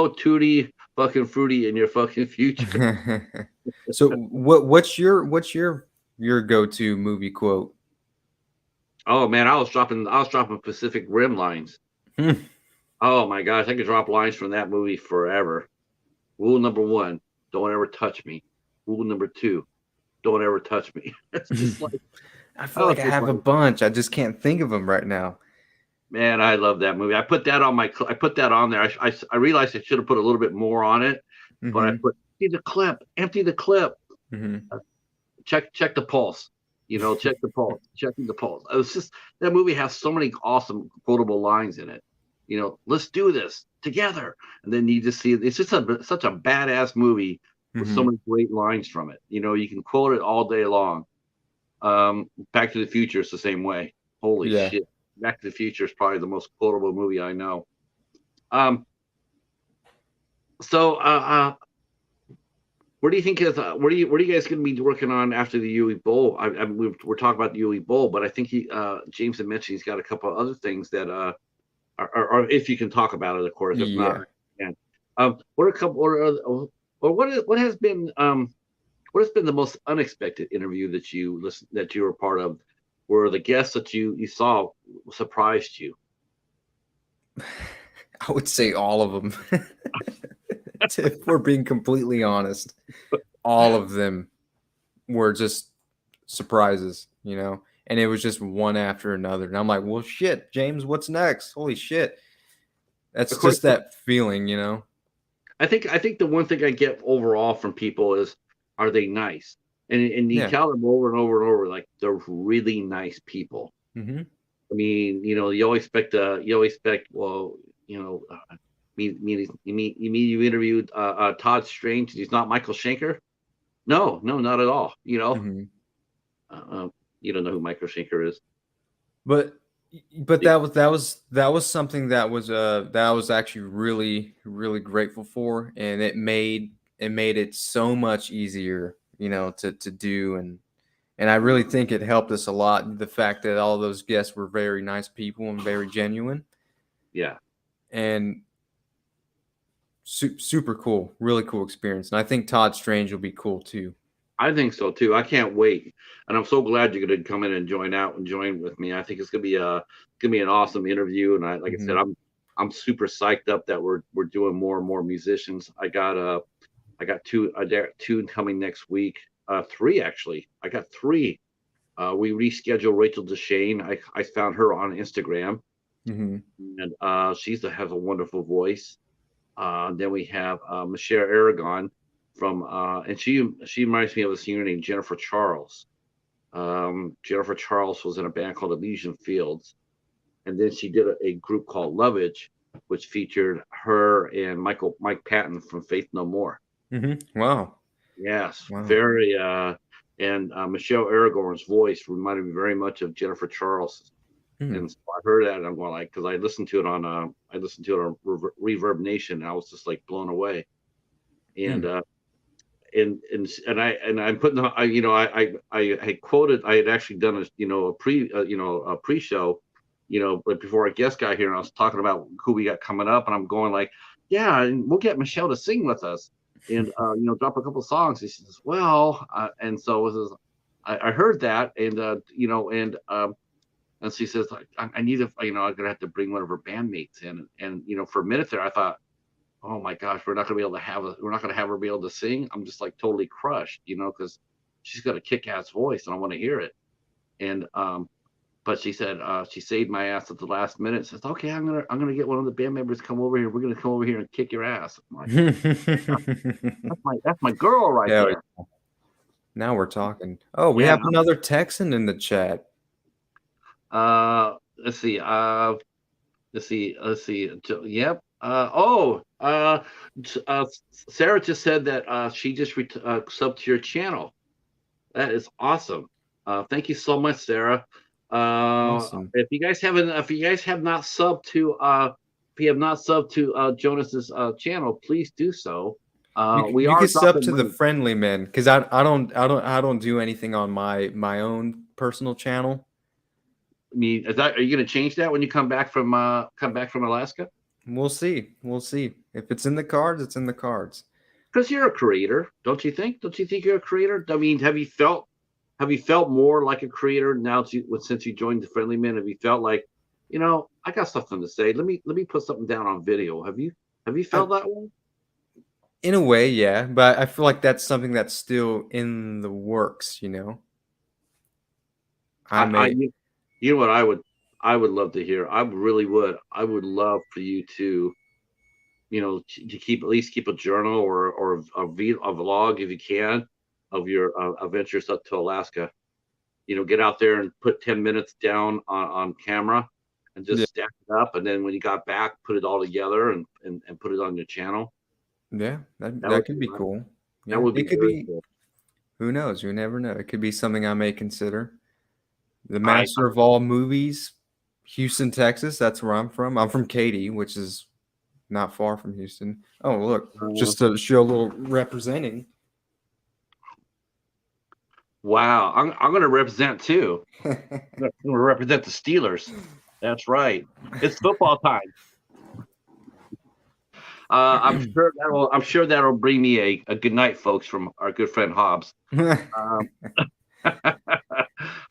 tutti fucking fruity in your fucking future. So what's your go-to movie quote? Oh man, I was dropping Pacific Rim lines. Hmm. Oh my gosh, I could drop lines from that movie forever. Rule number one, don't ever touch me. Rule number two, don't ever touch me. It's just like I feel I like was I just have a like, bunch. I just can't think of them right now. man, I love that movie. I put that on there. I realized I should have put a little bit more on it, but I Hmm. put empty the clip, Hmm. uh, check the pulse. Check the pulse, checking the pulse. It was just that movie has so many awesome quotable lines in it. Let's do this together, and then you just see it's just such a badass movie with so Hmm. many great lines from it. You can quote it all day long. Back to the Future is the same way. Holy Yeah. shit, Back to the Future is probably the most quotable movie I know. Um, so where do you think is where do you guys going to be working on after the Uwe Bowl? We're talking about the Uwe Bowl, but I think James had mentioned he's got a couple of other things that or if you can talk about it, of course. If not, Yeah. yeah. What are a couple or what has been the most unexpected interview that you were part of, where the guests that you saw surprised you? I would say all of them. If we're being completely honest, all of them were just surprises, and it was just one after another. And I'm like, well, shit, James, what's next? Holy shit. Of That's course, just that feeling. I think the one thing I get overall from people is, are they nice? And you Yeah. tell them over and over and over, like they're really nice people. Hmm. I mean, you always expect, well, you know, you interviewed Todd Strange. He's not Michael Schenker. No, no, not at all. Hmm. Uh, uh, you don't know who Michael Schenker is. But but that was something that I was actually really really grateful for, and it made it so much easier, to do, and I really think it helped us a lot. The fact that all those guests were very nice people and very genuine, Yeah, and super cool, really cool experience. And I think Todd Strange will be cool too. I think so too. I can't wait, and I'm so glad you're going to come in and join with me. I think it's gonna be an awesome interview, and like I said, Hmm. I'm super psyched up that we're doing more and more musicians. I got two coming next week. Three actually. I got three. We rescheduled Rachel Deshane. I found her on Instagram, Hmm. and has a wonderful voice. Then we have Michelle Aragon and she reminds me of a singer named Jennifer Charles. Jennifer Charles was in a band called Elysian Fields, and then she did a group called Lovage, which featured her and Mike Patton from Faith No More. Hmm. Wow. Yes, Wow. very. And Michelle Aragorn's voice reminded me very much of Jennifer Charles, Hmm. and so I heard that and I'm going like, because I listened to it on Reverb Nation, and I was just like blown away. And Hmm. I'm putting I had quoted, I had actually done a pre-show, but before our guest got here, and I was talking about who we got coming up, and I'm going like, yeah, and we'll get Michelle to sing with us, and drop a couple songs. And she says, well, and so it was, I heard that, and she says, I need to, I'm gonna have to bring one of her bandmates in, and for a minute there, I thought, oh my gosh, we're not going to have her be able to sing. I'm just like totally crushed, because she's got a kick-ass voice and I want to hear it. And but she said she saved my ass at the last minute. Says, okay, I'm gonna get one of the band members to come over here. We're gonna come over here and kick your ass. I'm like, that's my girl right Hell there. yeah. Now we're talking. Oh, we Yeah. have another Texan in the chat. Let's see. Let's see. Yep. Sarah just said that she just subbed to your channel. That is awesome. Thank you so much, Sarah. Awesome. If you guys have not subbed to, Jonas's channel, please do so. We You are could sub dropping to the links. friendly man because I don't do anything on my own personal channel. I mean, are you going to change that when you come back from Alaska? We'll see. We'll see. If it's in the cards, it's in the cards. Because you're a creator, don't you think? Don't you think you're a creator? I mean, have you felt? have you felt more like a creator now since you joined the Friendly Men? Have you felt like, I got something to say. Let me put something down on video. Have you I, felt that way? in a way, yeah, but I feel like that's something that's still in the works. I I may. you know what I would love to hear. I really would. I would love for you to to keep at least keep a journal or a vlog if you can of your adventures up to Alaska. Get out there and put 10 minutes down on camera and Yeah, just stack it up. And then when you got back, put it all together and put it on your channel. yeah, that That would that be could be cool. that Yeah, would be it could very be. cool. Who knows? You never know. It could be something I may consider. The I master of all movies, Houston, Texas. That's where I'm from. I'm from Katy, which is not far from Houston. Oh, look, uh, just to show a little representing. wow. I'm going to represent too. I'm going to represent the Steelers. That's right. It's football time. I'm sure that'll bring me a good night, folks, from our good friend Hobbs. Um,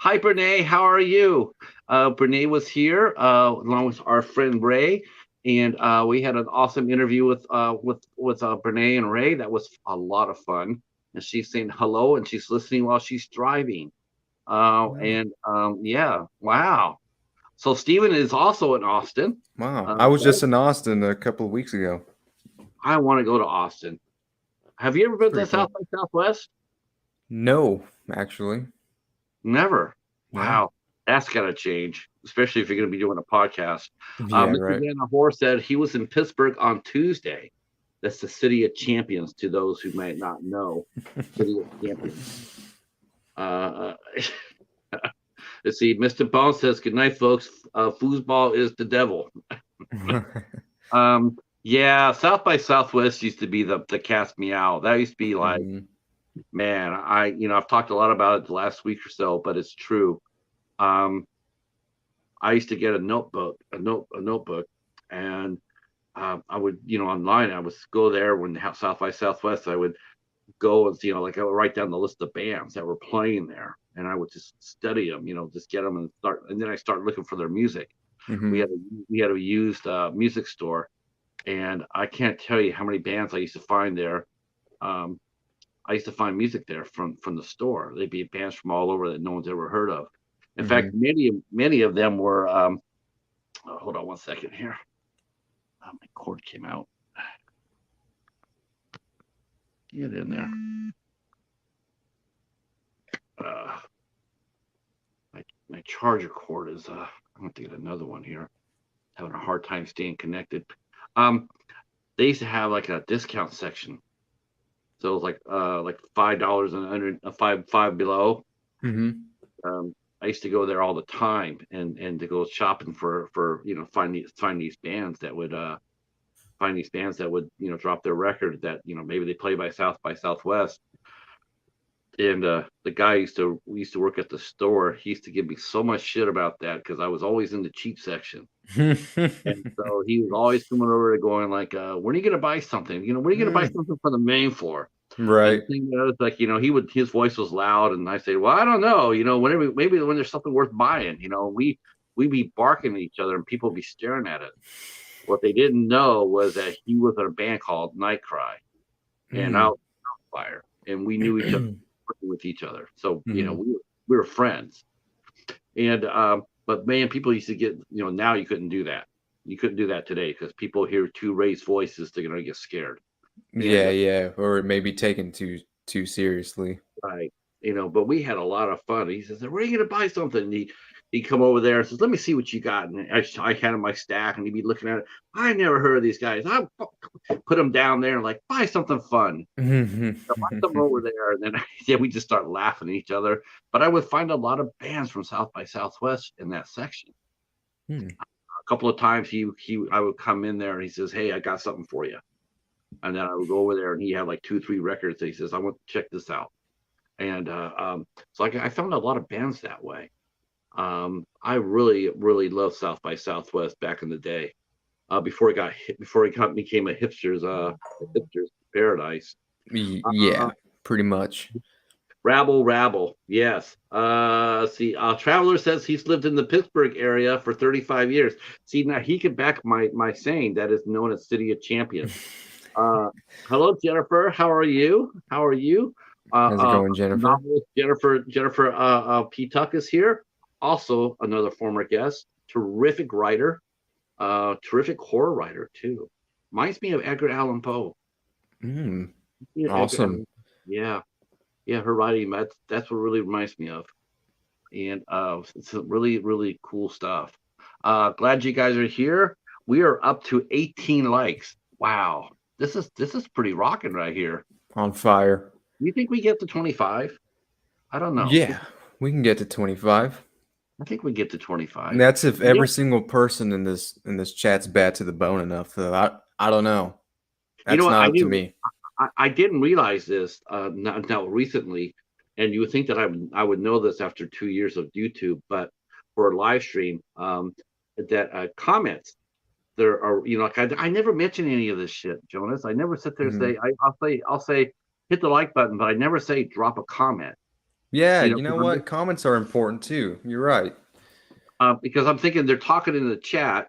Hi, Brene. How are you? Brene was here along with our friend Ray, and we had an awesome interview with Brene and Ray. That was a lot of fun. And she's saying hello, and she's listening while she's driving. And yeah, wow. So Stephen is also in Austin. Wow. I was just in Austin a couple of weeks ago. I want to go to Austin. Have you ever It's been to pretty South cool. by Southwest? No, actually. Never. No. Wow. That's got to change, especially if you're going to be doing a podcast. Yeah, Mr. right. Dan Hoare said he was in Pittsburgh on Tuesday. That's the city of champions to those who might not know. City of champions. Uh, let's see. Mr. Bone says, good night, folks. Foosball is the devil. Yeah, South by Southwest used to be the cast me out. That used to be like, Mhm. man, I've talked a lot about it the last week or so, but it's true. Um, I used to get a notebook, and I would, online. I would go there when South by Southwest. I would go and like I would write down the list of bands that were playing there, and I would just study them. Just get them and then I start looking for their music. We Mhm. had a we had a used music store, and I can't tell you how many bands I used to find there. Um, I used to find music there from the store. They'd be bands from all over that no one's ever heard of. In fact, Mhm. many of them were. Hold on one second here. My cord came out. Get in there. Uh, my charger cord is. I'm going to get another one here. Having a hard time staying connected. Um, they used to have like a discount section, so it was like $5 and under five below. Mhm. I used to go there all the time and to go shopping for find these bands that would drop their record that maybe they play by Southwest. And the guy we used to work at the store. He used to give me so much shit about that because I was always in the cheap section. And so he was always coming over to going like, when are you gonna buy something? When are you gonna buy Mm. something for the main floor? And the Right. thing was like, his voice was loud, and I say, well, I don't know, whenever maybe when there's something worth buying, we be barking at each other and people be staring at it. What they didn't know was that he was in a band called Night Cry, and I Mm. was fire, and we knew each other, working with each other. So Mhm. we were friends. And but man, people used to get, now you couldn't do that. You couldn't do that today because people hear two raised voices, they're gonna get scared. And Yeah, yeah, or it may be taken too seriously. right, but we had a lot of fun. He says, "Where are you gonna buy something?" And he'd come over there and says, "Let me see what you got." And I had him my stack, and he'd be looking at it. I never heard of these guys. I put them down there and like buy something fun. So buy something over there, and then yeah, we just start laughing at each other. But I would find a lot of bands from South by Southwest in that section. Hmm. A couple of times I would come in there and he says, "Hey, I got something for you," and then I would go over there and he had like 2 3 records. And he says, "I want to check this out." And so I found a lot of bands that way. I really really loved South by Southwest back in the day. Before it became a hipster's paradise. Yeah, Uh, pretty much. Rabble, rabble. Yes. See, Traveler says he's lived in the Pittsburgh area for 35 years. See, now he can back my saying that is known as City of Champions. Uh, Hello, Jennifer. How are you? How are you? How's it going, Jennifer? Novelist Jennifer P. Tuck is here. Also, another former guest. Terrific writer. Terrific horror writer too. Reminds me of Edgar Allan Poe. Mm, Yeah, awesome. Yeah, yeah. Her writing. That's what really reminds me of. And it's some really cool stuff. Glad you guys are here. We are up to 18 likes. Wow, this is pretty rocking right here. On fire. You think we get to 25? I don't know. Yeah, we can get to 25. I think we get to And 25. that's if Yeah, every single person in this chat's bad to the bone enough. Though I don't know. you know That's what? not up to me. I didn't realize this now recently, and you would think that I would know this after 2 years of YouTube, but for a live stream, that comments there are, like I never mention any of this shit, Jonas. I never sit there and Mhm. say I'll say hit the like button, but I never say drop a comment. Yeah, You know, you know 'cause what? Comments are important too. You're right. because I'm thinking they're talking in the chat,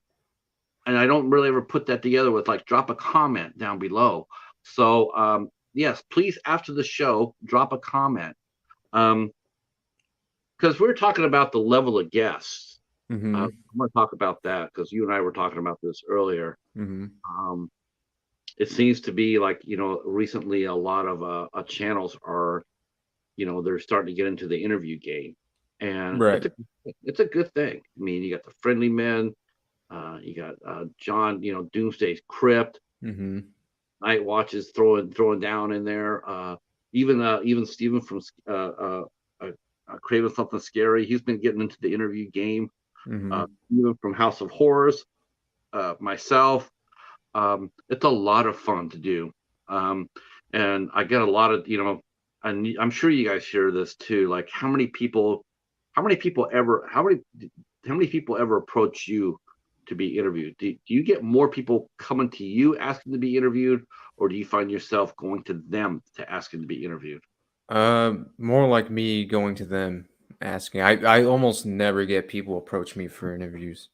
and I don't really ever put that together with like drop a comment down below. So yes, please after the show drop a comment. Um, because we're talking about the level of guests. Mm-hmm. I'm going to talk about that because you and I were talking about this earlier. Mm-hmm. Um, it seems to be like recently a lot of channels are they're starting to get into the interview game, and Right. it's a good thing. I mean, you got the Friendly Men, you got John, Doomsday's Crypt, Mm-hmm. Night Watch is throwing down in there. Even Steven from Craving Something Scary, he's been getting into the interview game. Mm-hmm. Even from House of Horrors, myself. It's a lot of fun to do. Um, and I get a lot of, and I'm sure you guys hear this too. Like how many people ever, how many people ever approach you to be interviewed? Do you get more people coming to you asking to be interviewed, or do you find yourself going to them to asking to be interviewed? More like me going to them asking. I almost never get people approach me for interviews.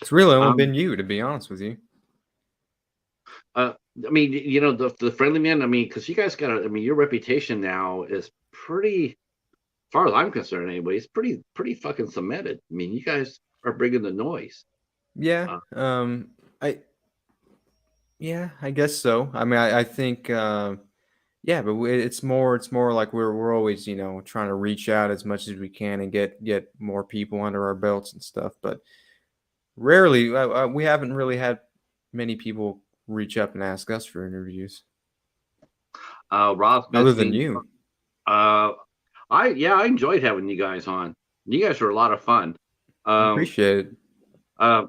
It's really only Um, been you, to be honest with you. uh, I mean, the Friendly Man. I mean, because you guys got, I mean, your reputation now is pretty far as I'm concerned, anyway, it's pretty fucking cemented. I mean, you guys are bringing the noise. Yeah. Uh, I yeah, I guess so. I mean, I think yeah, but it's more like we're always trying to reach out as much as we can and get more people under our belts and stuff. But rarely we haven't really had many people reach up and ask us for interviews, Rob's other than mentioning, you. uh, I enjoyed having you guys on. You guys are a lot of fun. Um, Appreciate it.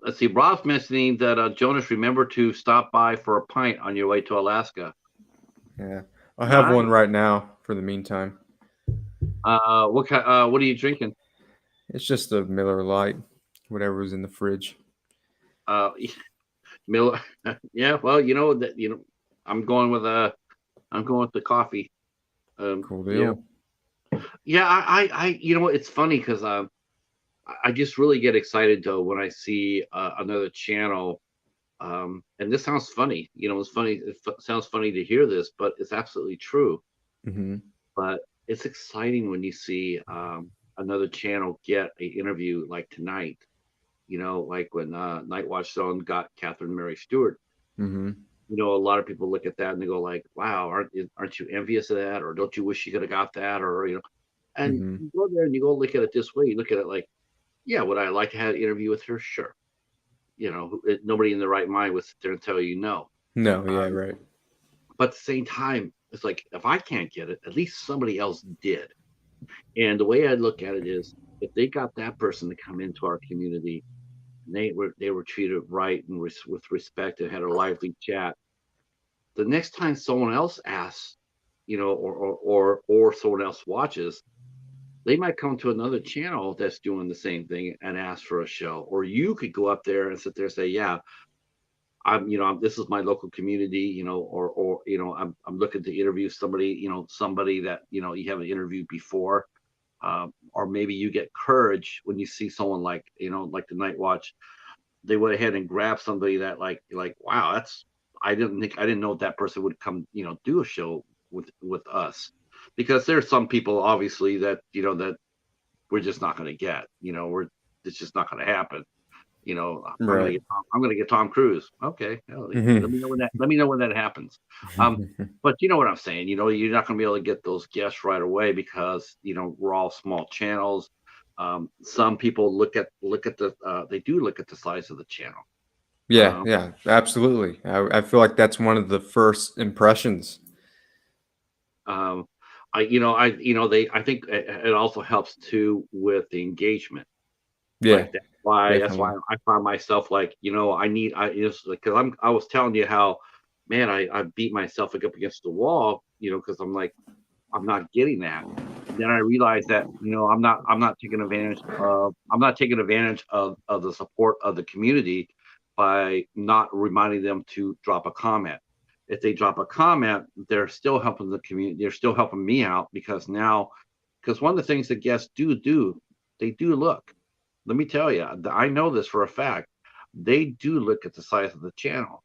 let's see, Rob's mentioning that Jonas, remember to stop by for a pint on your way to Alaska. Yeah, I have one Nice. right now for the meantime. What are you drinking? It's just a Miller Lite, whatever was in the fridge. Uh, Miller. Yeah, well, I'm going with the coffee. Cool Yeah, deal. yeah. It's funny because I just really get excited though when I see another channel. And this sounds funny. It's funny. Sounds funny to hear this, but it's absolutely true. Hmm. But it's exciting when you see another channel get an interview like tonight. Like when Night Watch Zone got Catherine Mary Stewart. Hmm. A lot of people look at that and they go like, "Wow, aren't you envious of that? Or don't you wish you could have got that?" Or and Hmm. you go there and you go look at it this way. You look at it like, yeah, would I like to have an interview with her? Sure. Nobody in the right mind would sit there and tell you no. No, yeah, Um, right. but at the same time, it's like if I can't get it, at least somebody else did. And the way I look at it is, if they got that person to come into our community, and they were treated right and with respect and had a lively chat, the next time someone else asks, or someone else watches, they might come to another channel that's doing the same thing and ask for a show. Or you could go up there and sit there and say, yeah, this is my local community, or I'm looking to interview somebody, somebody that you haven't interviewed before, or maybe you get courage when you see someone like the Night Watch. They went ahead and grabbed somebody that wow, I didn't know that person would come, do a show with us, because there's some people obviously that that we're just not going to get, it's just not going to happen. Right. I'm gonna get Tom Cruise. Okay, well, Mhm. let me know when that happens. But you know what I'm saying. You're not gonna be able to get those guests right away because we're all small channels. Some people look at they do look at the size of the channel. Yeah, Um, yeah, absolutely. I feel like that's one of the first impressions. um, I think it also helps too with the engagement. Yeah, Like that's why definitely. I found myself I just because I was telling you how, man, I beat myself up against the wall, because I'm not getting that. Then I realized that I'm not taking advantage of the support of the community by not reminding them to drop a comment. If they drop a comment, they're still helping the community. They're still helping me out because one of the things that guests do, they do look. Let me tell you, I know this for a fact. They do look at the size of the channel.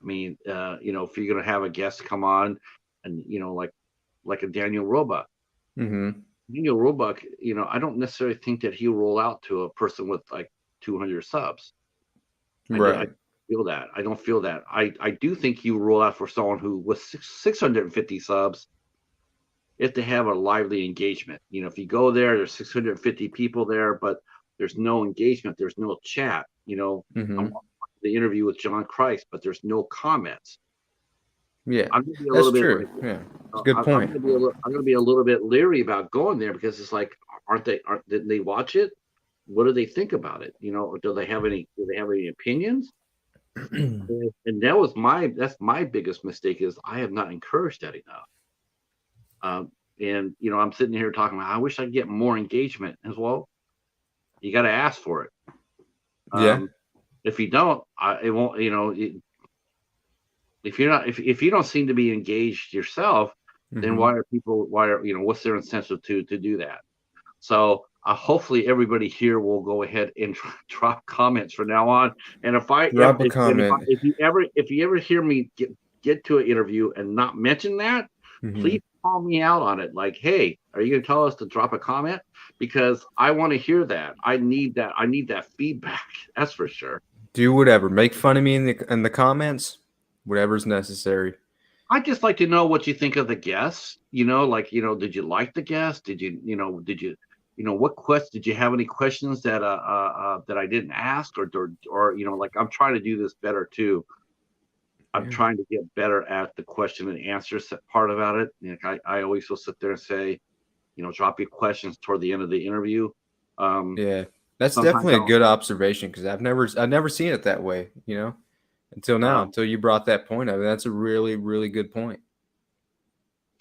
I mean, if you're going to have a guest come on, and like a Daniel Roebuck. Mhm. Daniel Roebuck, I don't necessarily think that he'll roll out to a person with like 200 subs. I Right. feel that. I don't feel that. I do think he will roll out for someone who was 650 subs if they have a lively engagement. If you go there, there's 650 people there, but there's no engagement, there's no chat. I'm Mhm. watching the interview with John Christ, but there's no comments. Yeah. I'm gonna be a That's little bit true. like, Yeah. It's a good I'm point. gonna be I'm gonna be a little bit leery about going there because it's like, didn't they watch it? What do they think about it? Do they have any opinions? And that's my biggest mistake is I have not encouraged that enough. And I'm sitting here talking about I wish I'd get more engagement as well. You got to ask for it. Yeah. Um, if you don't, it won't. If you're not, if you don't seem to be engaged yourself, then Mhm. why are what's their incentive to do that? So hopefully everybody here will go ahead and drop comments from now on. And if I ever, Drop a comment. if you ever hear me get to an interview and not mention that, please Mhm. call me out on it. Like, hey, are you going to tell us to drop a comment? Because I want to hear that. I need that. I need that feedback. That's for sure. Do whatever. Make fun of me in the comments. Whatever's necessary. I'd just like to know what you think of the guests. Did you like the guest? What quest? Did you have any questions that I didn't ask, or like I'm trying to do this better too. I'm Yeah. trying to get better at the question and answer part about it. I always will sit there and say, drop your questions toward the end of the interview. Um, Yeah. That's Sometimes definitely a I'll, good observation because I've never seen it that way, until now, um, until you brought that point up. That's a really, really good point.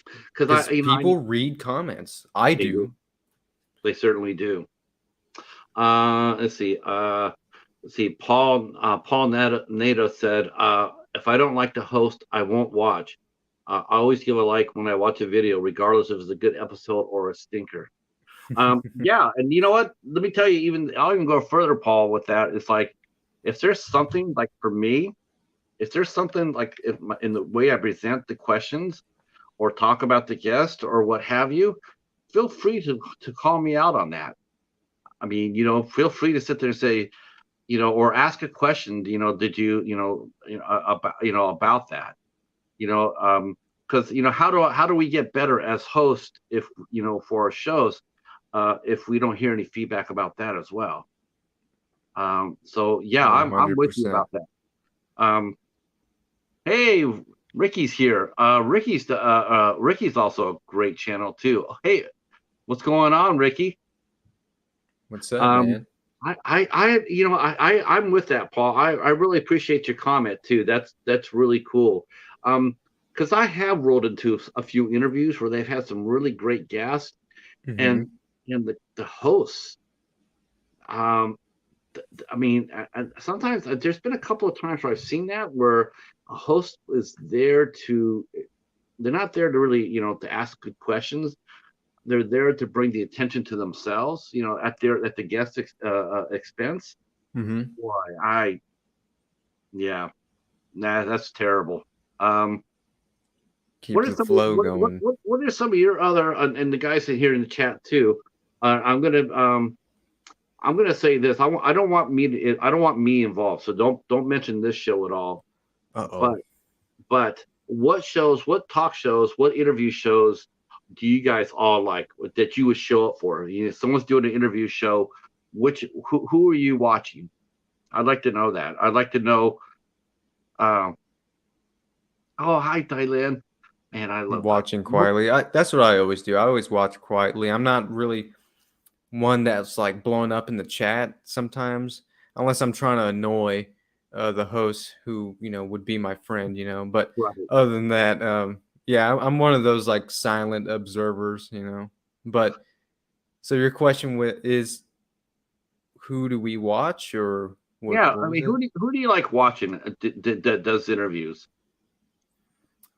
because Because people read comments. I they do, do. they certainly do. Let's see. Let's see. Paul Nato said, if I don't like the host, I won't watch. I always give a like when I watch a video, regardless if it's a good episode or a stinker. Yeah, and you know what? Let me tell you, I'll even go further, Paul, with that. It's like if there's something like for me, if there's something like in the way I present the questions or talk about the guest or what have you, feel free to call me out on that. I mean, feel free to sit there and say, or ask a question. Did about that? Because how do we get better as hosts if for our shows if we don't hear any feedback about that as well? So yeah, I'm with you 100%. about that. Um, hey, Ricky's here. Ricky's also a great channel too. Hey, what's going on, Ricky? What's up, Um, man? I'm with that, Paul. I really appreciate your comment too. That's really cool. Because I have rolled into a few interviews where they've had some really great guests, and Hmm. and the hosts, um, I mean, sometimes there's been a couple of times where I've seen that where a host is there to, they're not there to really, to ask good questions. They're there to bring the attention to themselves, at the guest expense. Mm-hmm. Boy, yeah, nah, that's terrible. Um, what Keep are the some, flow going. what are some of your other, and the guys that here in the chat too? I'm gonna say this. I don't want I don't want me involved. So don't mention this show at all. Uh-oh. But what shows, what talk shows, what interview shows do you guys all like that you would show up for? If someone's doing an interview show, who are you watching? I'd like to know that. I'd like to know. Um, oh, hi, Thailand. Man, I love that. Watching quietly. That's what I always do. I always watch quietly. I'm not really one that's like blowing up in the chat sometimes, unless I'm trying to annoy the host who, would be my friend. But Right. other than that, yeah, I'm one of those like silent observers. But so your question is, who do we watch, or what? Yeah, What I was mean, it? who do you like watching that does interviews?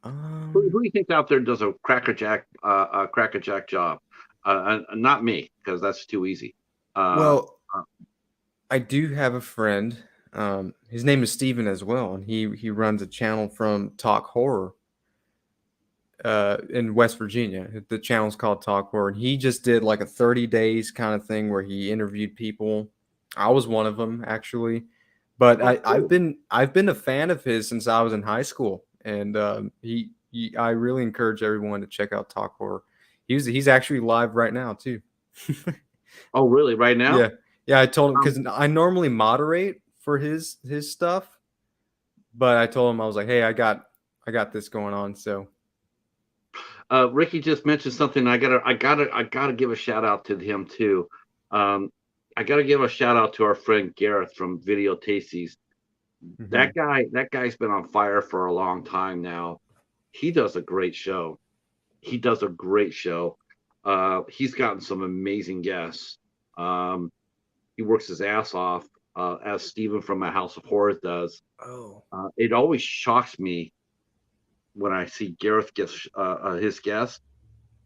Who Um. do you think out there does a crackerjack job? Not me, because that's too easy. Uh, Well, uh, I do have a friend. His name is Steven as well, and he runs a channel from Talk Horror in West Virginia. The channel's called Talk Horror, and he just did like a 30 days kind of thing where he interviewed people. I was one of them actually, but oh, I've cool. been a fan of his since I was in high school, and I really encourage everyone to check out Talk Horror. He's actually live right now too. Oh, really? Right now? Yeah, yeah. I told him Um, because I normally moderate for his stuff, but I told him I was like, hey, I got this going on, so. Ricky just mentioned something. I gotta give a shout out to him too. Um, I gotta give a shout out to our friend Gareth from Video Tasties. Mhm. That guy's been on fire for a long time now. He does a great show. He does a great show. He's gotten some amazing guests. Um, he works his ass off, as Steven from A House of Horrors does. Oh. It always shocks me when I see Gareth gets his guest.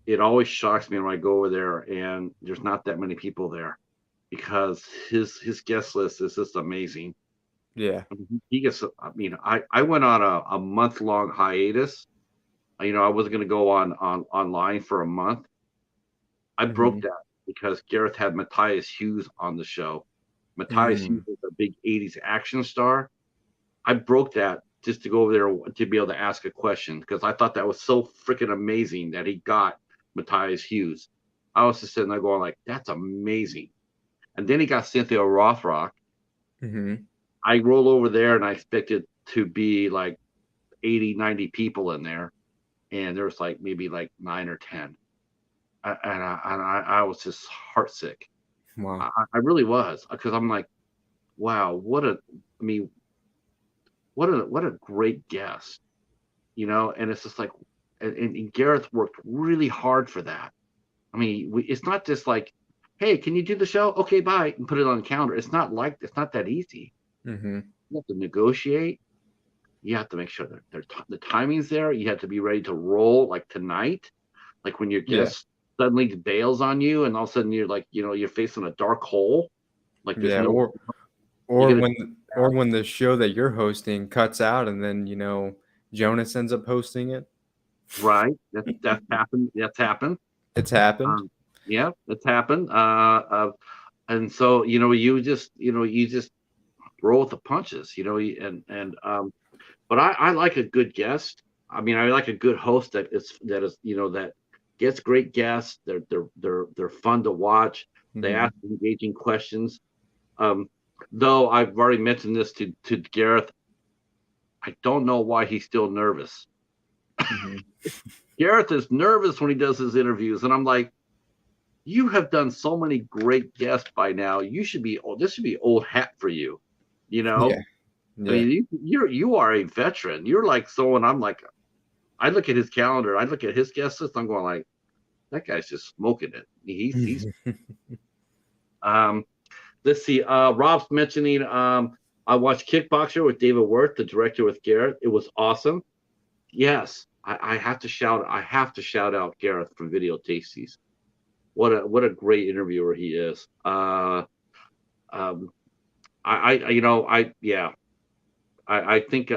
It always shocks me when I go over there and there's not that many people there because his guest list is just amazing. Yeah. I mean, he gets. I mean, I went on a month long hiatus. I wasn't going to go on online for a month. I broke Mhm. that because Gareth had Matthias Hughes on the show. Matthias Hughes Mm. is a big '80s action star. I broke that just to go over there to be able to ask a question because I thought that was so freaking amazing that he got Matthias Hughes. I was just sitting there going like, that's amazing. And then he got Cynthia Rothrock. Mhm. I roll over there and I expected to be like 80, 90 people in there. And there was like maybe like 9 or 10. I was just heartsick. Wow. I really was because I'm like, wow, I mean, what a great guest. And it's just like, and Gareth worked really hard for that. I mean, it's not just like, hey, can you do the show? Okay, bye, and put it on the calendar. It's not that easy. Mhm. You have to negotiate. You have to make sure that the timing's there. You have to be ready to roll like tonight, like when your Yeah. guest suddenly bails on you, and all of a sudden you're like, you're facing a dark hole. Like there's Yeah. no, Or you or gotta when the show that you're hosting cuts out, and then Jonas ends up hosting it. right. That's happened. That's happened. It's happened. Um, yeah, that's happened. And so you just roll with the punches, and but I like a good guest. I mean, I like a good host that gets great guests. They're fun to watch. They ask Mhm. engaging questions. Um, though I've already mentioned this to Gareth, I don't know why he's still nervous. Mhm. Gareth is nervous when he does his interviews, and I'm like, you have done so many great guests by now. You should be. Oh, this should be old hat for you. You know, Yeah. I Yeah. mean, you are a veteran. You're like someone. I'm like, I look at his calendar. I look at his guest list. I'm going like, that guy's just smoking it. He's Mhm. um let's see. Rob's mentioning. I watched Kickboxer with David Worth, the director with Garrett. It was awesome. Yes, I have to shout. I have to shout out Gareth from Video Tasties. What a great interviewer he is. Um, you know, yeah, I think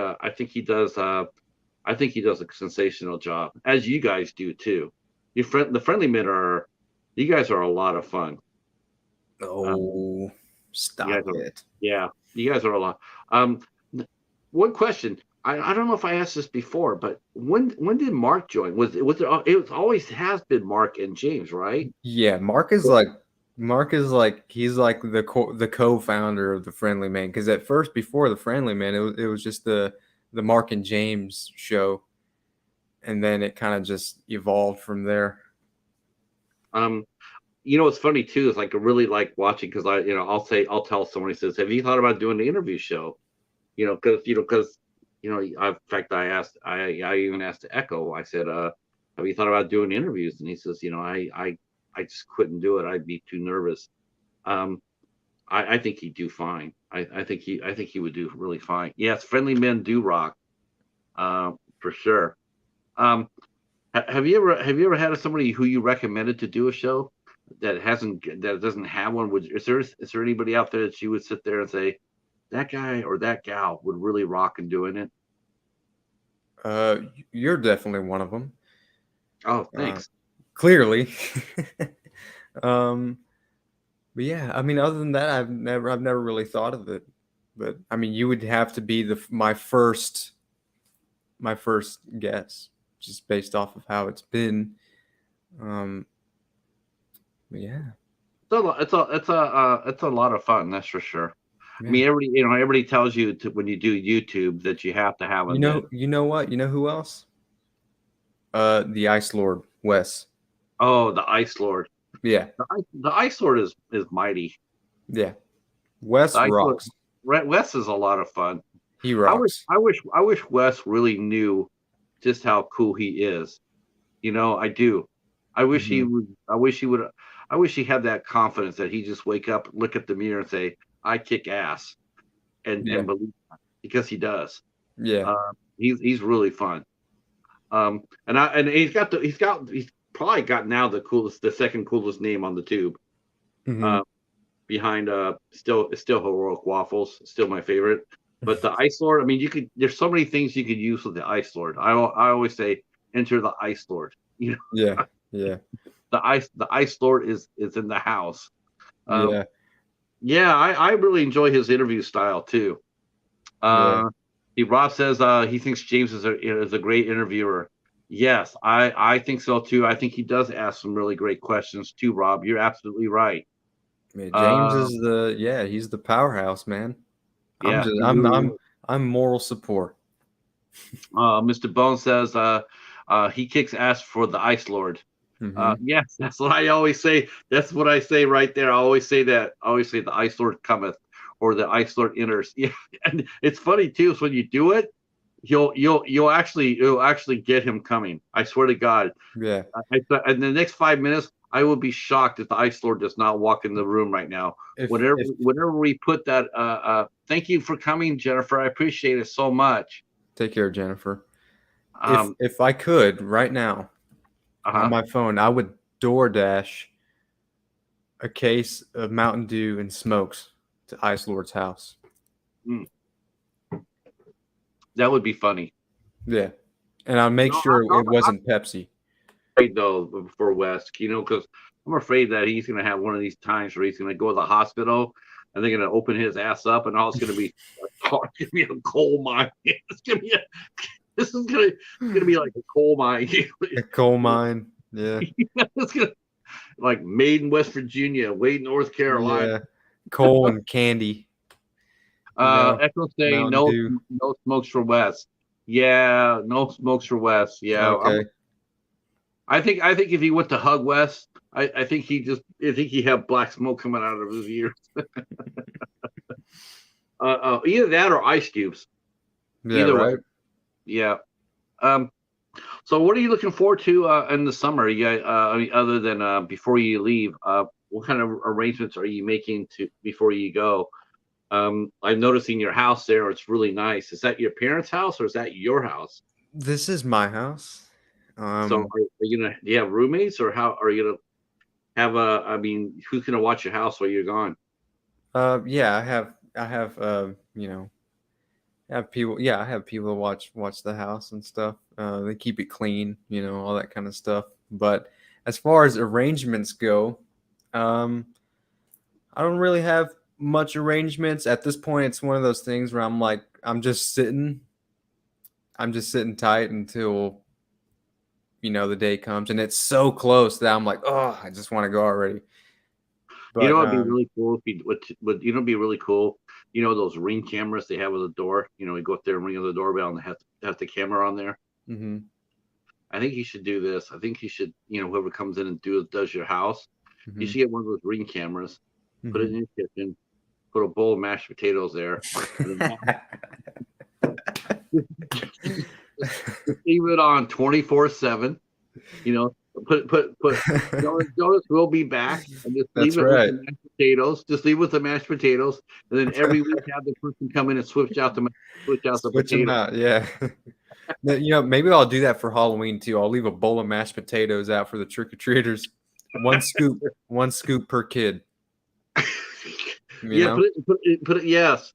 he does. I think he does a sensational job, as you guys do too. The Friendly Men are, you guys are a lot of fun. Oh, You guys stop are, it. yeah, you guys are a lot. Um, One question. I don't know if I asked this before, but when did Mark join? It was always has been Mark and James, right? Yeah, Mark is like he's like the co-founder of the Friendly Man because at first before the Friendly Man it was just the Mark and James show, and then it kind of just evolved from there. Um, you know, what's funny too is like I really like watching because I'll tell someone he says, "Have you thought about doing the interview show?" In fact, I even asked Echo. I said, "Have you thought about doing interviews?" And he says, I just couldn't do it. I'd be too nervous. Um, I think he'd do fine. I think he would do really fine. Yes, friendly men do rock, for sure. Um, have you ever had somebody who you recommended to do a show that doesn't have one? Is there anybody out there that you would sit there and say that guy or that gal would really rock in doing it? Uh, you're definitely one of them. Oh, Uh, thanks. clearly. um, but yeah, I mean, other than that, I've never really thought of it. But I mean, you would have to be my first guess, just based off of how it's been. Um, but yeah, It's a lot of fun, that's for sure. I yeah. mean, everybody tells you when you do YouTube that you have to have You them that. know, you know what? You know who else? The Ice Lord, Wes. Oh, the Ice Lord. Yeah, The Ice Lord is mighty. yeah. The Wes Ice Lord, rocks. Wes is a lot of fun. He rocks. I wish Wes really knew just how cool he is. I do. I wish he Hmm. would. I wish he would. I wish he had that confidence that he just wake up, look at the mirror, and say, "I kick ass," Yeah, and believe that, because he does. yeah, He's really fun. And he's probably got now the second coolest name on the tube. hmm, Uh, Behind still heroic waffles, still my favorite. But the Ice Lord, I mean, there's so many things you could use with the Ice Lord. I always say enter the Ice Lord. yeah, yeah, The Ice Lord is in the house. Um, yeah, yeah, I really enjoy his interview style too. yeah. Uh, Rob says he thinks James is a great interviewer. Yes, I think so too. I think he does ask some really great questions too, Rob. You're absolutely right. Man, James Uh, is he's the powerhouse, man. I'm yeah, just he I'm really I'm I'm moral support. Mr. Bone says he kicks ass for the Ice Lord. Hmm. Yes, that's what I always say. That's what I say right there. I always say that. I always say the Ice Lord cometh or the Ice Lord enters. Yeah, and it's funny too. Is when you do it, you'll actually get him coming. I swear to God. Yeah. In the next 5 minutes, I will be shocked if the Ice Lord does not walk in the room right now. If Whenever we put that, thank you for coming, Jennifer. I appreciate it so much. Take care, Jennifer. If Um, if I could right now on uh-huh. my phone, I would DoorDash a case of Mountain Dew and smokes to Ice Lord's house. Mm, that would be funny. Yeah, and I'll make No, sure it I'm wasn't Pepsi. afraid though for West, because I'm afraid that he's going to have one of these times where he's going to go to the hospital and they're going to open his ass up and all it's going to be a coal mine. It's going to be it's going to be like a coal mine. A coal mine. Yeah, It's going to like Made in West Virginia, Wade, North Carolina. yeah. Coal and candy. Echo saying Mountain Dew. no smokes for West. Yeah, no smokes for West. Yeah, Okay. I think if he went to hug West, I think I think he had black smoke coming out of his ears. Either that or ice cubes. Yeah. Either way. Right. Yeah. Um. So what are you looking forward to in the summer? You guys, I mean, other than before you leave, what kind of arrangements are you making to before you go? I'm noticing your house there. It's really nice. Is that your parents' house or is that your house? This is my house. So Um, are you gonna do you have roommates or how are you gonna have a? I mean, who's gonna watch your house while you're gone? yeah, I have, I have people. Yeah, I have people to watch the house and stuff. They keep it clean, all that kind of stuff. But as far as arrangements go, um, I don't really have much arrangements at this point. It's one of those things where I'm just sitting tight until the day comes, and it's so close that I'm like, oh, I just want to go already. You know, But it'd be really cool if you would you know it'd be really cool. You know those ring cameras they have at the door. You know, you go up there and ring the doorbell and they have the camera on there. mhm, I think you should do this. I think you should, whoever comes in and does your house, you mhm, should get one of those ring cameras, put it mhm. in your kitchen, put a bowl of mashed potatoes there, and then just leave it on 24/7. You know, put Jonas will be back, and just leave That's it with the right. mashed potatoes. Just leave it with the mashed potatoes, and then every week have the person come in and switch out the Switch them potatoes. out, yeah. Maybe I'll do that for Halloween too. I'll leave a bowl of mashed potatoes out for the trick or treaters. One scoop per kid. You Yeah, know. put it. Yes,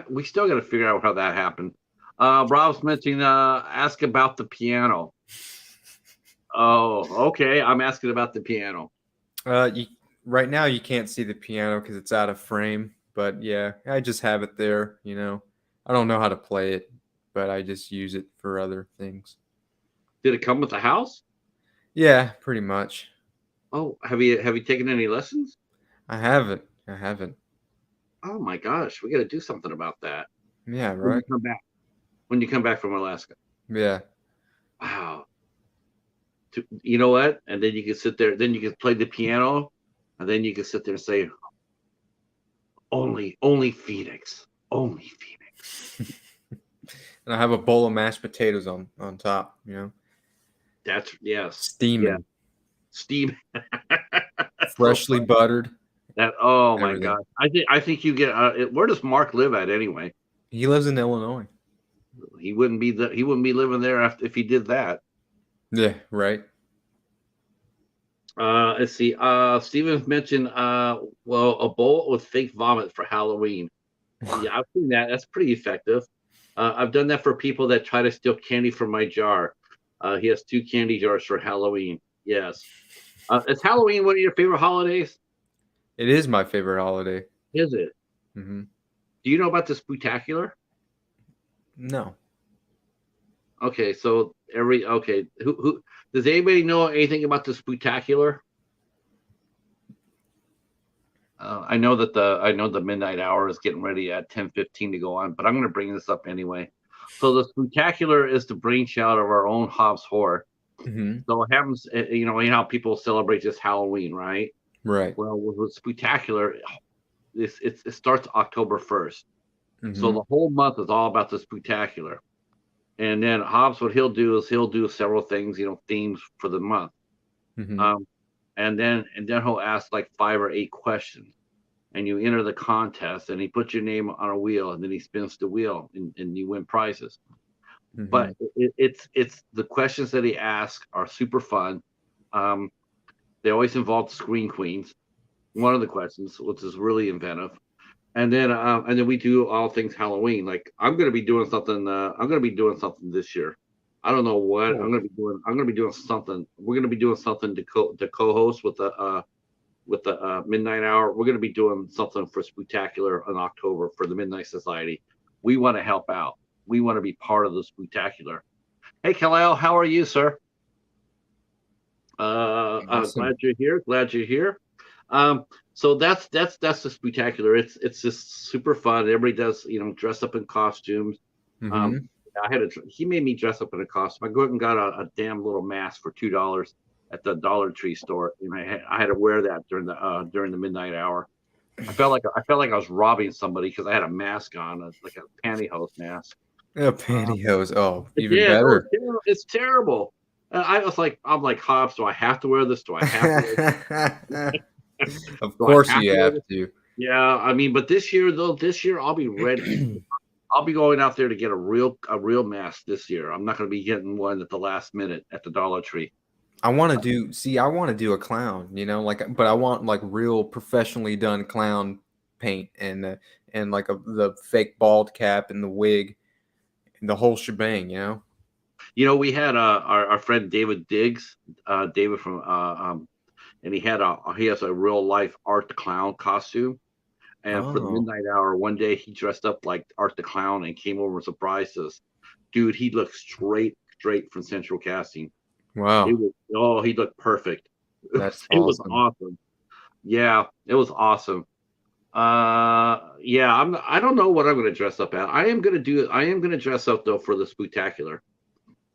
we still got to figure out how that happened. Rob's mentioning ask about the piano. Oh, okay. I'm asking about the piano. You right now you can't see the piano because it's out of frame. But yeah, I just have it there. I don't know how to play it, but I just use it for other things. Did it come with the house? Yeah, pretty much. Oh, have you taken any lessons? I haven't. I haven't. Oh my gosh, we got to do something about that Yeah, when you right. come back. When you come back from Alaska. Yeah. Wow. You know what? And then you can sit there. Then you can play the piano, and then you can sit there and say, only Phoenix, only Phoenix. And I have a bowl of mashed potatoes on top. That's yes, yeah. Steaming, Steve. That's so freshly funny. buttered, That oh my everything. god. I think you get. Where does Mark live at anyway? He lives in Illinois. He wouldn't be living there if he did that. Yeah, right. Let's see. Steven mentioned well, a bowl with fake vomit for Halloween. Yeah, I've seen that. That's pretty effective. I've done that for people that try to steal candy from my jar. He has 2 candy jars for Halloween. Yes. Is Halloween one of your favorite holidays? It is my favorite holiday. Is it? Hmm. Do you know about the Spooktacular? No. Okay, so who does anybody know anything about the Spooktacular? I know the midnight hour is getting ready at 10:15 to go on, but I'm going to bring this up anyway. So the Spooktacular is the brainchild of our own Hobbs Horror. Hmm. So it happens, how people celebrate this Halloween, right? Right. Well, with Spooktacular, it starts October 1st. So Hmm. the whole month is all about the Spooktacular. And then Hobbs, what he'll do is he'll do several things, themes for the month. Hmm. Um, and then he'll ask like 5 or 8 questions, and you enter the contest, and he puts your name on a wheel, and then he spins the wheel, and you win prizes. Hmm. But it's the questions that he asks are super fun. Um, they always involve screen queens. One of the questions, which is really inventive. And then we do all things Halloween. Like I'm gonna be doing something. I'm gonna be doing something this year. I don't know what I'm Cool. gonna be doing. I'm gonna be doing something. We're gonna be doing something to co-host with the midnight hour. We're gonna be doing something for Spectacular in October for the Midnight Society. We want to help out. We want to be part of the Spectacular. Hey, Kalel, how are you, sir? Awesome. Glad you're here. Glad you're here. So that's the spectacular. It's just super fun. Everybody does dress up in costumes. Um, Hmm. he made me dress up in a costume. I go out and got a damn little mask for $2 at the Dollar Tree store, and I had to wear that during the midnight hour. I felt like I was robbing somebody because I had a mask on, like a pantyhose mask. Pantyhose. Oh, It even did. Oh, better. it's terrible. I'm like, Hobbs, do I have to wear this? Do I have to wear this? Of Do I course have you to wear have this? to. Yeah, I mean, but this year though, this year I'll be ready. I'll be going out there to get a real mask this year. I'm not going to be getting one at the last minute at the Dollar Tree. I want to do a clown, but I want like real professionally done clown paint and like the fake bald cap and the wig and the whole shebang. We had our friend David Diggs, David from and he has a real life Art the Clown costume. And for the Oh, midnight hour, one day he dressed up like Art the Clown and came over and surprised us. Dude, he looked straight from Central Casting. wow. He looked perfect. That's It was awesome. awesome. Yeah, it was awesome. Yeah, I don't know what I'm going to dress up at. I am going to dress up though for the spectacular.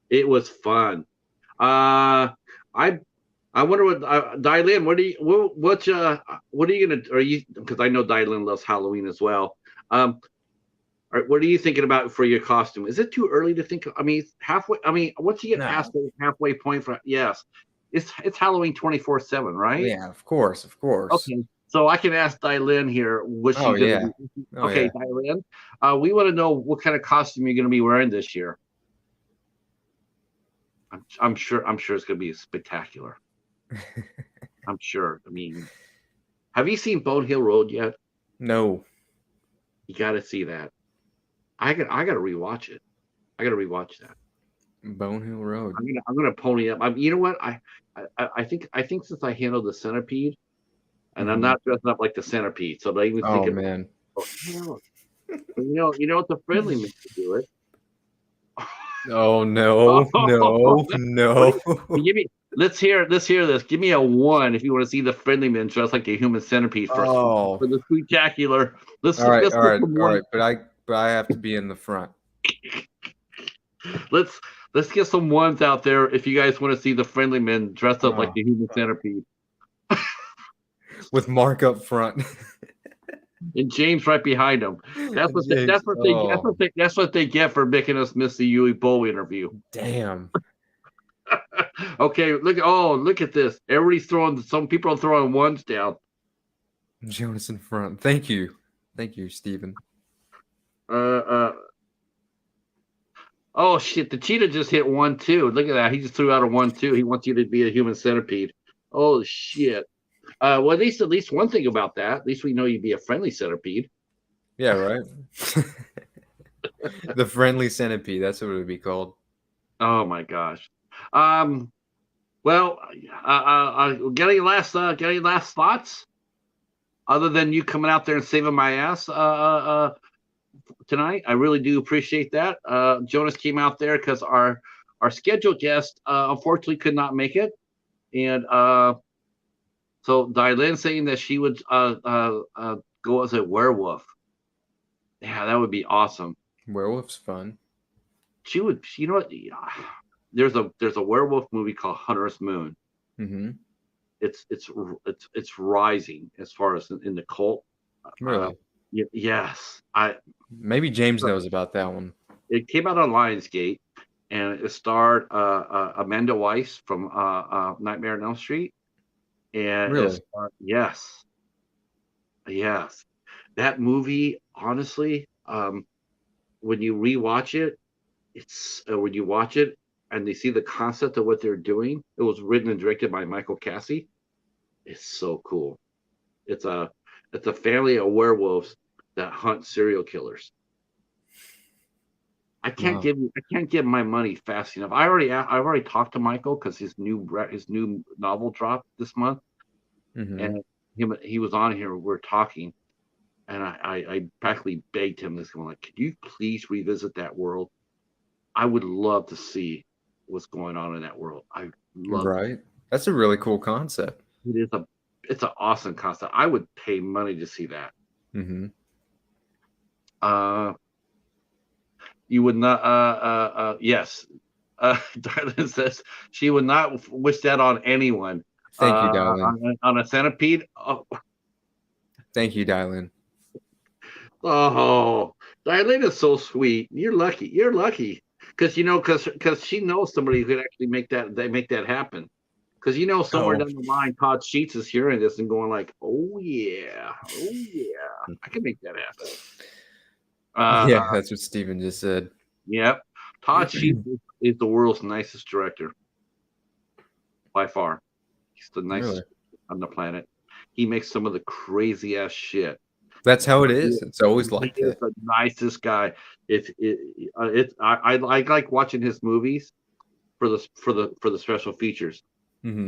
It was fun. I I wonder what Dylan. What are you gonna? Are you because I know Dylan loves Halloween as well. What are you thinking about for your costume? Is it too early to think? I mean, halfway. I mean, once you get past No. the halfway point for yes, it's Halloween 24/7, right? Yeah, of course, of course. Okay, so I can ask Dylan here. Was Oh she gonna yeah. be? Oh Okay, yeah. Dylan. We want to know what kind of costume you're gonna be wearing this year. I'm sure it's gonna be spectacular. I'm sure. I mean, have you seen Bone Hill Road yet? No. You got to see that. I got to rewatch it. I got to rewatch that. Bonehill Road. I'm gonna pony up. You know what? I think since I handled the centipede and I'm Hmm. not dressing up like the centipede, so I was Oh thinking, man. oh, it's a friendly man to do it. Oh no, no, What do no. give me? Let's hear this. Give me a one if you want to see the friendly man dressed like the human centipede Oh. for the spectacular. Let's All right, let's all get right, some all one. right. But I have to be in the front Let's let's get some ones out there if you guys want to see the friendly men dressed up like oh, the human centipede. with Mark up front. And James right behind him. That's what they, James. that's what they that's Oh, what they that's what they get for making us miss the Uwe Boll interview. damn. Okay, look at this. Everybody's throwing some people are throwing ones down. Jonas in front. Thank you. Thank you, Stephen. Uh uh oh shit, the cheetah just hit one too. Look at that. He just threw out a 1-2. He wants you to be a human centipede. Oh shit. Well at least one thing about that, at least we know you'd be a friendly centipede. Yeah, right. The friendly centipede. That's what it would be called. Oh my gosh. Um well get any last thoughts? Other than you coming out there and saving my ass tonight. I really do appreciate that. Jonas came out there because our scheduled guest unfortunately could not make it, and so Dylan saying that she would go as a werewolf. Yeah, that would be awesome. Werewolf's fun. She would. You know what? Yeah. There's a werewolf movie called Hunter's Moon. Mm-hmm. It's rising as far as in the cult. Uh, Really? yes, I Maybe James knows about that one. it came out on Lionsgate, and it starred Amanda Weiss from Nightmare on Elm Street, and Really? yes, yes, that movie. Honestly, when you rewatch it, when you watch it and they see the concept of what they're doing. It was written and directed by Michael Cassie. It's so cool. It's a it's a family of werewolves that hunt serial killers. Wow. I can't give my money fast enough. I've already talked to Michael because his new novel dropped this month, Mm-hmm. and he was on here. We're talking, and I practically begged him this one like, could you please revisit that world? I would love to see what's going on in that world. I love Right. That's a really cool concept. it. It's an awesome concept. I would pay money to see that. Mm-hmm. Uh, you would not. Yes. Darlene says she would not wish that on anyone. Thank you, Dylan. On a centipede. Oh, Thank you, Dylan. oh, Darlene is so sweet. You're lucky. You're lucky because she knows somebody who could actually make that. They make that happen. Because somewhere Oh, down the line, Todd Sheets is hearing this and going like, "Oh yeah, I can make that happen." yeah, Uh, that's what Steven just said. yep. Todd Sheets is the world's nicest director by far. He's the Really? nicest on the planet. He makes some of the crazy ass shit. That's how it But is. It's always he like is that. the nicest guy. I like watching his movies for the special features. Hmm.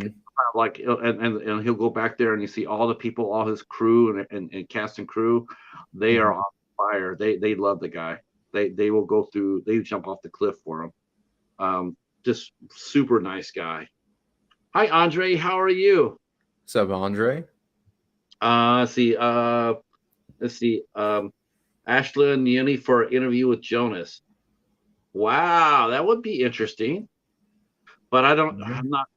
Like and he'll go back there and you see all the people, all his crew and cast and crew, they are Hmm. on fire. They love the guy. They will go through. They jump off the cliff for him. Just super nice guy. Hi Andre, how are you? What's up, Andre? Let's see. Let's see. Ashlyn Yeni for an interview with Jonas. Wow, that would be interesting. But I don't. Yeah. I'm not.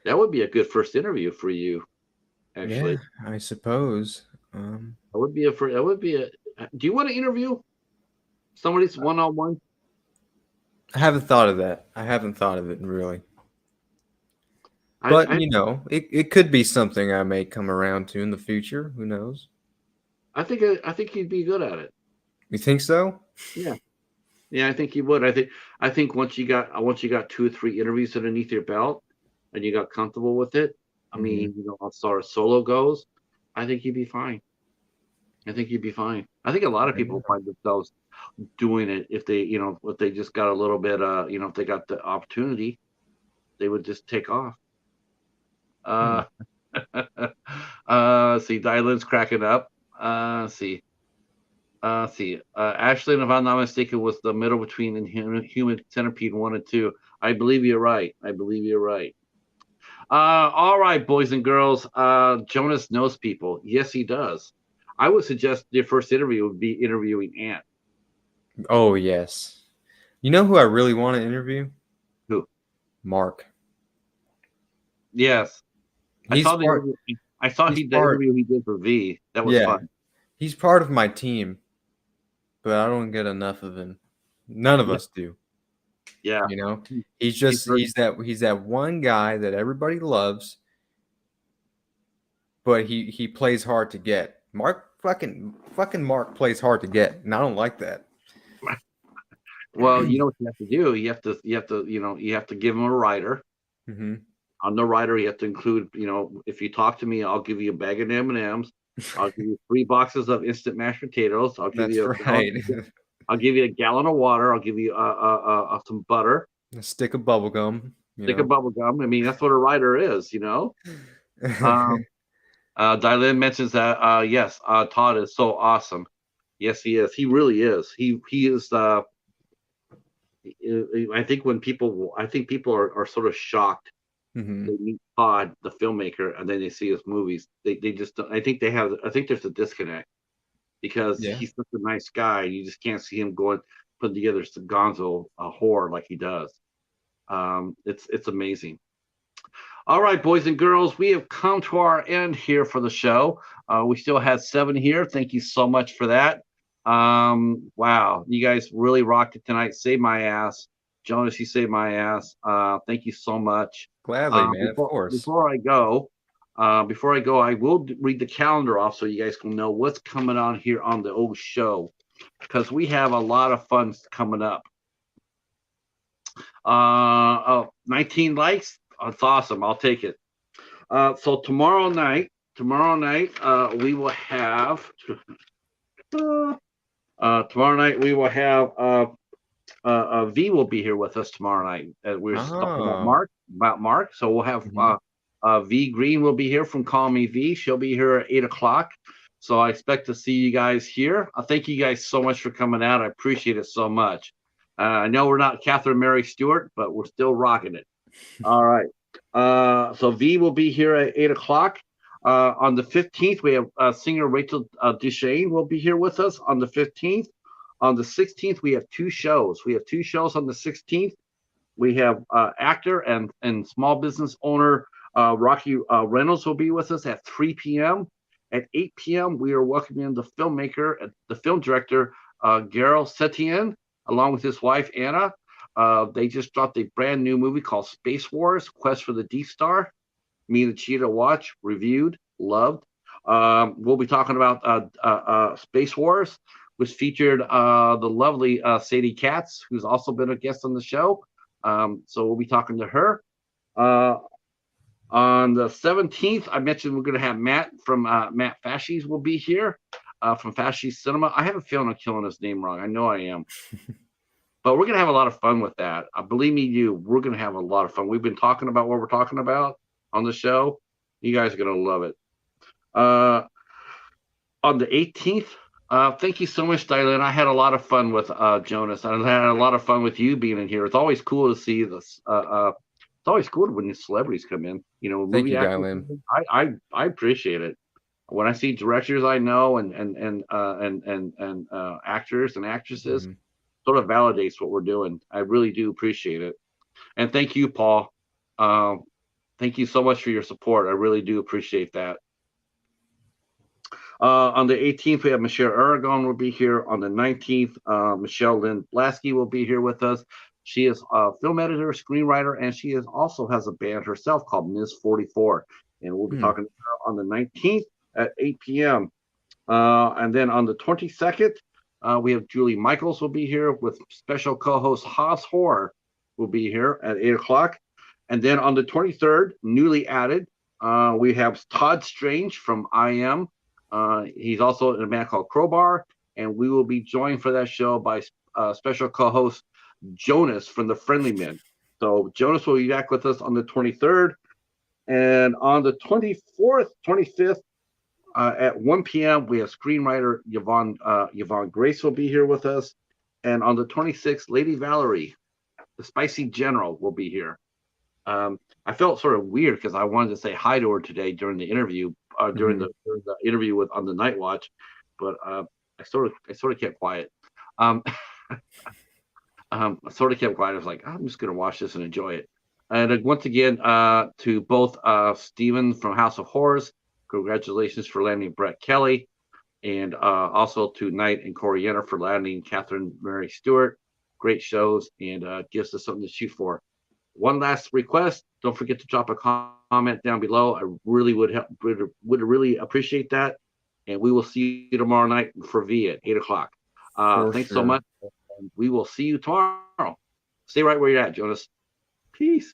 That would be a good first interview for you, Yeah, actually. I suppose. That would be a. That would be a. Do you want to interview somebody's one on one? I haven't thought of that. I haven't thought of it really. I, But, I it could be something I may come around to in the future. Who knows? I think he'd be good at it. You think so? Yeah, yeah, I think he would. I think once you got 2 or 3 interviews underneath your belt, and you got comfortable with it. I Hmm. mean, as far as solo goes, I think he'd be fine. I think he'd be fine. I think a lot of people find themselves doing it if they just got a little bit, if they got the opportunity, they would just take off. Hmm. Uh, see, Dylan's cracking up. See. See, Ashlyn, if I'm not mistaken, was the middle between Human Centipede 1 and 2. I believe you're right. I believe you're right. All right, boys and girls. Jonas knows people. Yes, he does. I would suggest your first interview would be interviewing Ant. Oh, yes. You know who I really want to interview? Who? Mark. Yes, I He's saw the part interview. I saw he's the part interview he did for V. That was yeah. fun. He's part of my team, but I don't get enough of him. None of Yeah, us do, yeah. you know? He- He's He's just very, he's that one guy that everybody loves, but he plays hard to get. Mark fucking Mark plays hard to get, and I don't like that. well. You know what you have to do. You have to give him a writer. Hmm. On the writer, you have to include, if you talk to me, I'll give you a bag of M&Ms. I'll give you 3 boxes of instant mashed potatoes. I'll give That's you a gallon. right. I'll give you a gallon of water. I'll give you some butter, A stick of bubble gum, stick of bubble gum. I mean, that's what a writer is, you know. Um, Dylan mentions that. Yes, Todd is so awesome. Yes, he is. He really is. He is. I think people are sort of shocked. Hmm. They meet Todd, the filmmaker, and then they see his movies. They just don't, I think there's a disconnect because Yeah. he's such a nice guy. You just can't see him putting together some gonzo horror like he does. It's amazing. All right, boys and girls, we have come to our end here for the show. We still have 7 here. Thank you so much for that. Wow, you guys really rocked it tonight. Saved my ass. Jonas, you saved my ass. Thank you so much. Gladly, man. Of Before course. before I go, I will read the calendar off so you guys can know what's coming on here on the old show because we have a lot of fun coming up. 19 likes. That's awesome. I'll take it. So tomorrow night, we will have. Tomorrow night we will have. V will be here with us tomorrow night. We're talking about Oh. Mark. So we'll have Hmm. V Green will be here from Call Me V. She'll be here at 8 o'clock. So I expect to see you guys here. Thank you guys so much for coming out. I appreciate it so much. I know we're not Catherine Mary Stewart, but we're still rocking it. All right. So V will be here at 8 o'clock. On the 15th, we have singer Rachel Duchesne will be here with us on the 15th. On the 16th, we have 2 shows. We have 2 shows on the 16th. We have actor and small business owner Rocky Reynolds will be with us at 3 p.m. At 8 p.m., we are welcoming the filmmaker, the film director, Garel Setien, along with his wife, Anna. They just dropped a brand new movie called Space Wars: Quest for the Deep Star. Me and the Cheetah watched, reviewed, loved. We'll be talking about Space Wars, which featured the lovely Sadie Katz, who's also been a guest on the show. So we'll be talking to her. Uh, on the 17th, I mentioned we're going to have Matt from Matt Fascies will be here from Fascies Cinema. I have a feeling I'm killing his name wrong. I know I am. But we're going to have a lot of fun with that. Believe me, we're going to have a lot of fun. We've been talking about what we're talking about on the show. You guys are going to love it. On the 18th, thank you so much, Dylan. I had a lot of fun with Jonas. I had a lot of fun with you being in here. It's always cool to see this. It's always cool when the celebrities come in. You know, Thank movie you, actors. Dylan. I appreciate it. When I see directors I know and actors and actresses, sort of validates what we're doing. I really do appreciate it. And thank you, Paul. Thank you so much for your support. I really do appreciate that. On the 18th, we have Michelle Aragon will be here. On the 19th, Michelle Lynn Blasky will be here with us. She is a film editor, screenwriter, and she also has a band herself called Ms. 44. And we'll be talking to her on the 19th at 8 p.m. And then on the 22nd, we have Julie Michaels will be here with special co-host Haas Horror will be here at 8 o'clock. And then on the 23rd, newly added, we have Todd Strange from IM. He's also in a band called Crowbar, and we will be joined for that show by special co-host Jonas from the Friendly Men. So Jonas will be back with us on the 23rd. And on the 24th, 25th, at 1 p.m., we have screenwriter Yvonne Grace will be here with us. And on the 26th, Lady Valerie, the Spicy General, will be here. I felt sort of weird because I wanted to say hi to her today during the interview, during the interview with on the Night Watch, but I sort of kept quiet. I sort of kept quiet. I was like, I'm just going to watch this and enjoy it. And once again, to both Stephen from House of Horrors, congratulations for landing Brett Kelly, and also to Knight and Corey Yenner for landing Catherine Mary Stewart. Great shows, and gives us something to shoot for. One last request: don't forget to drop a comment down below. I really would really appreciate that. And we will see you tomorrow night for V at 8 o'clock. Thanks so much. And we will see you tomorrow. Stay right where you're at, Jonas. Peace.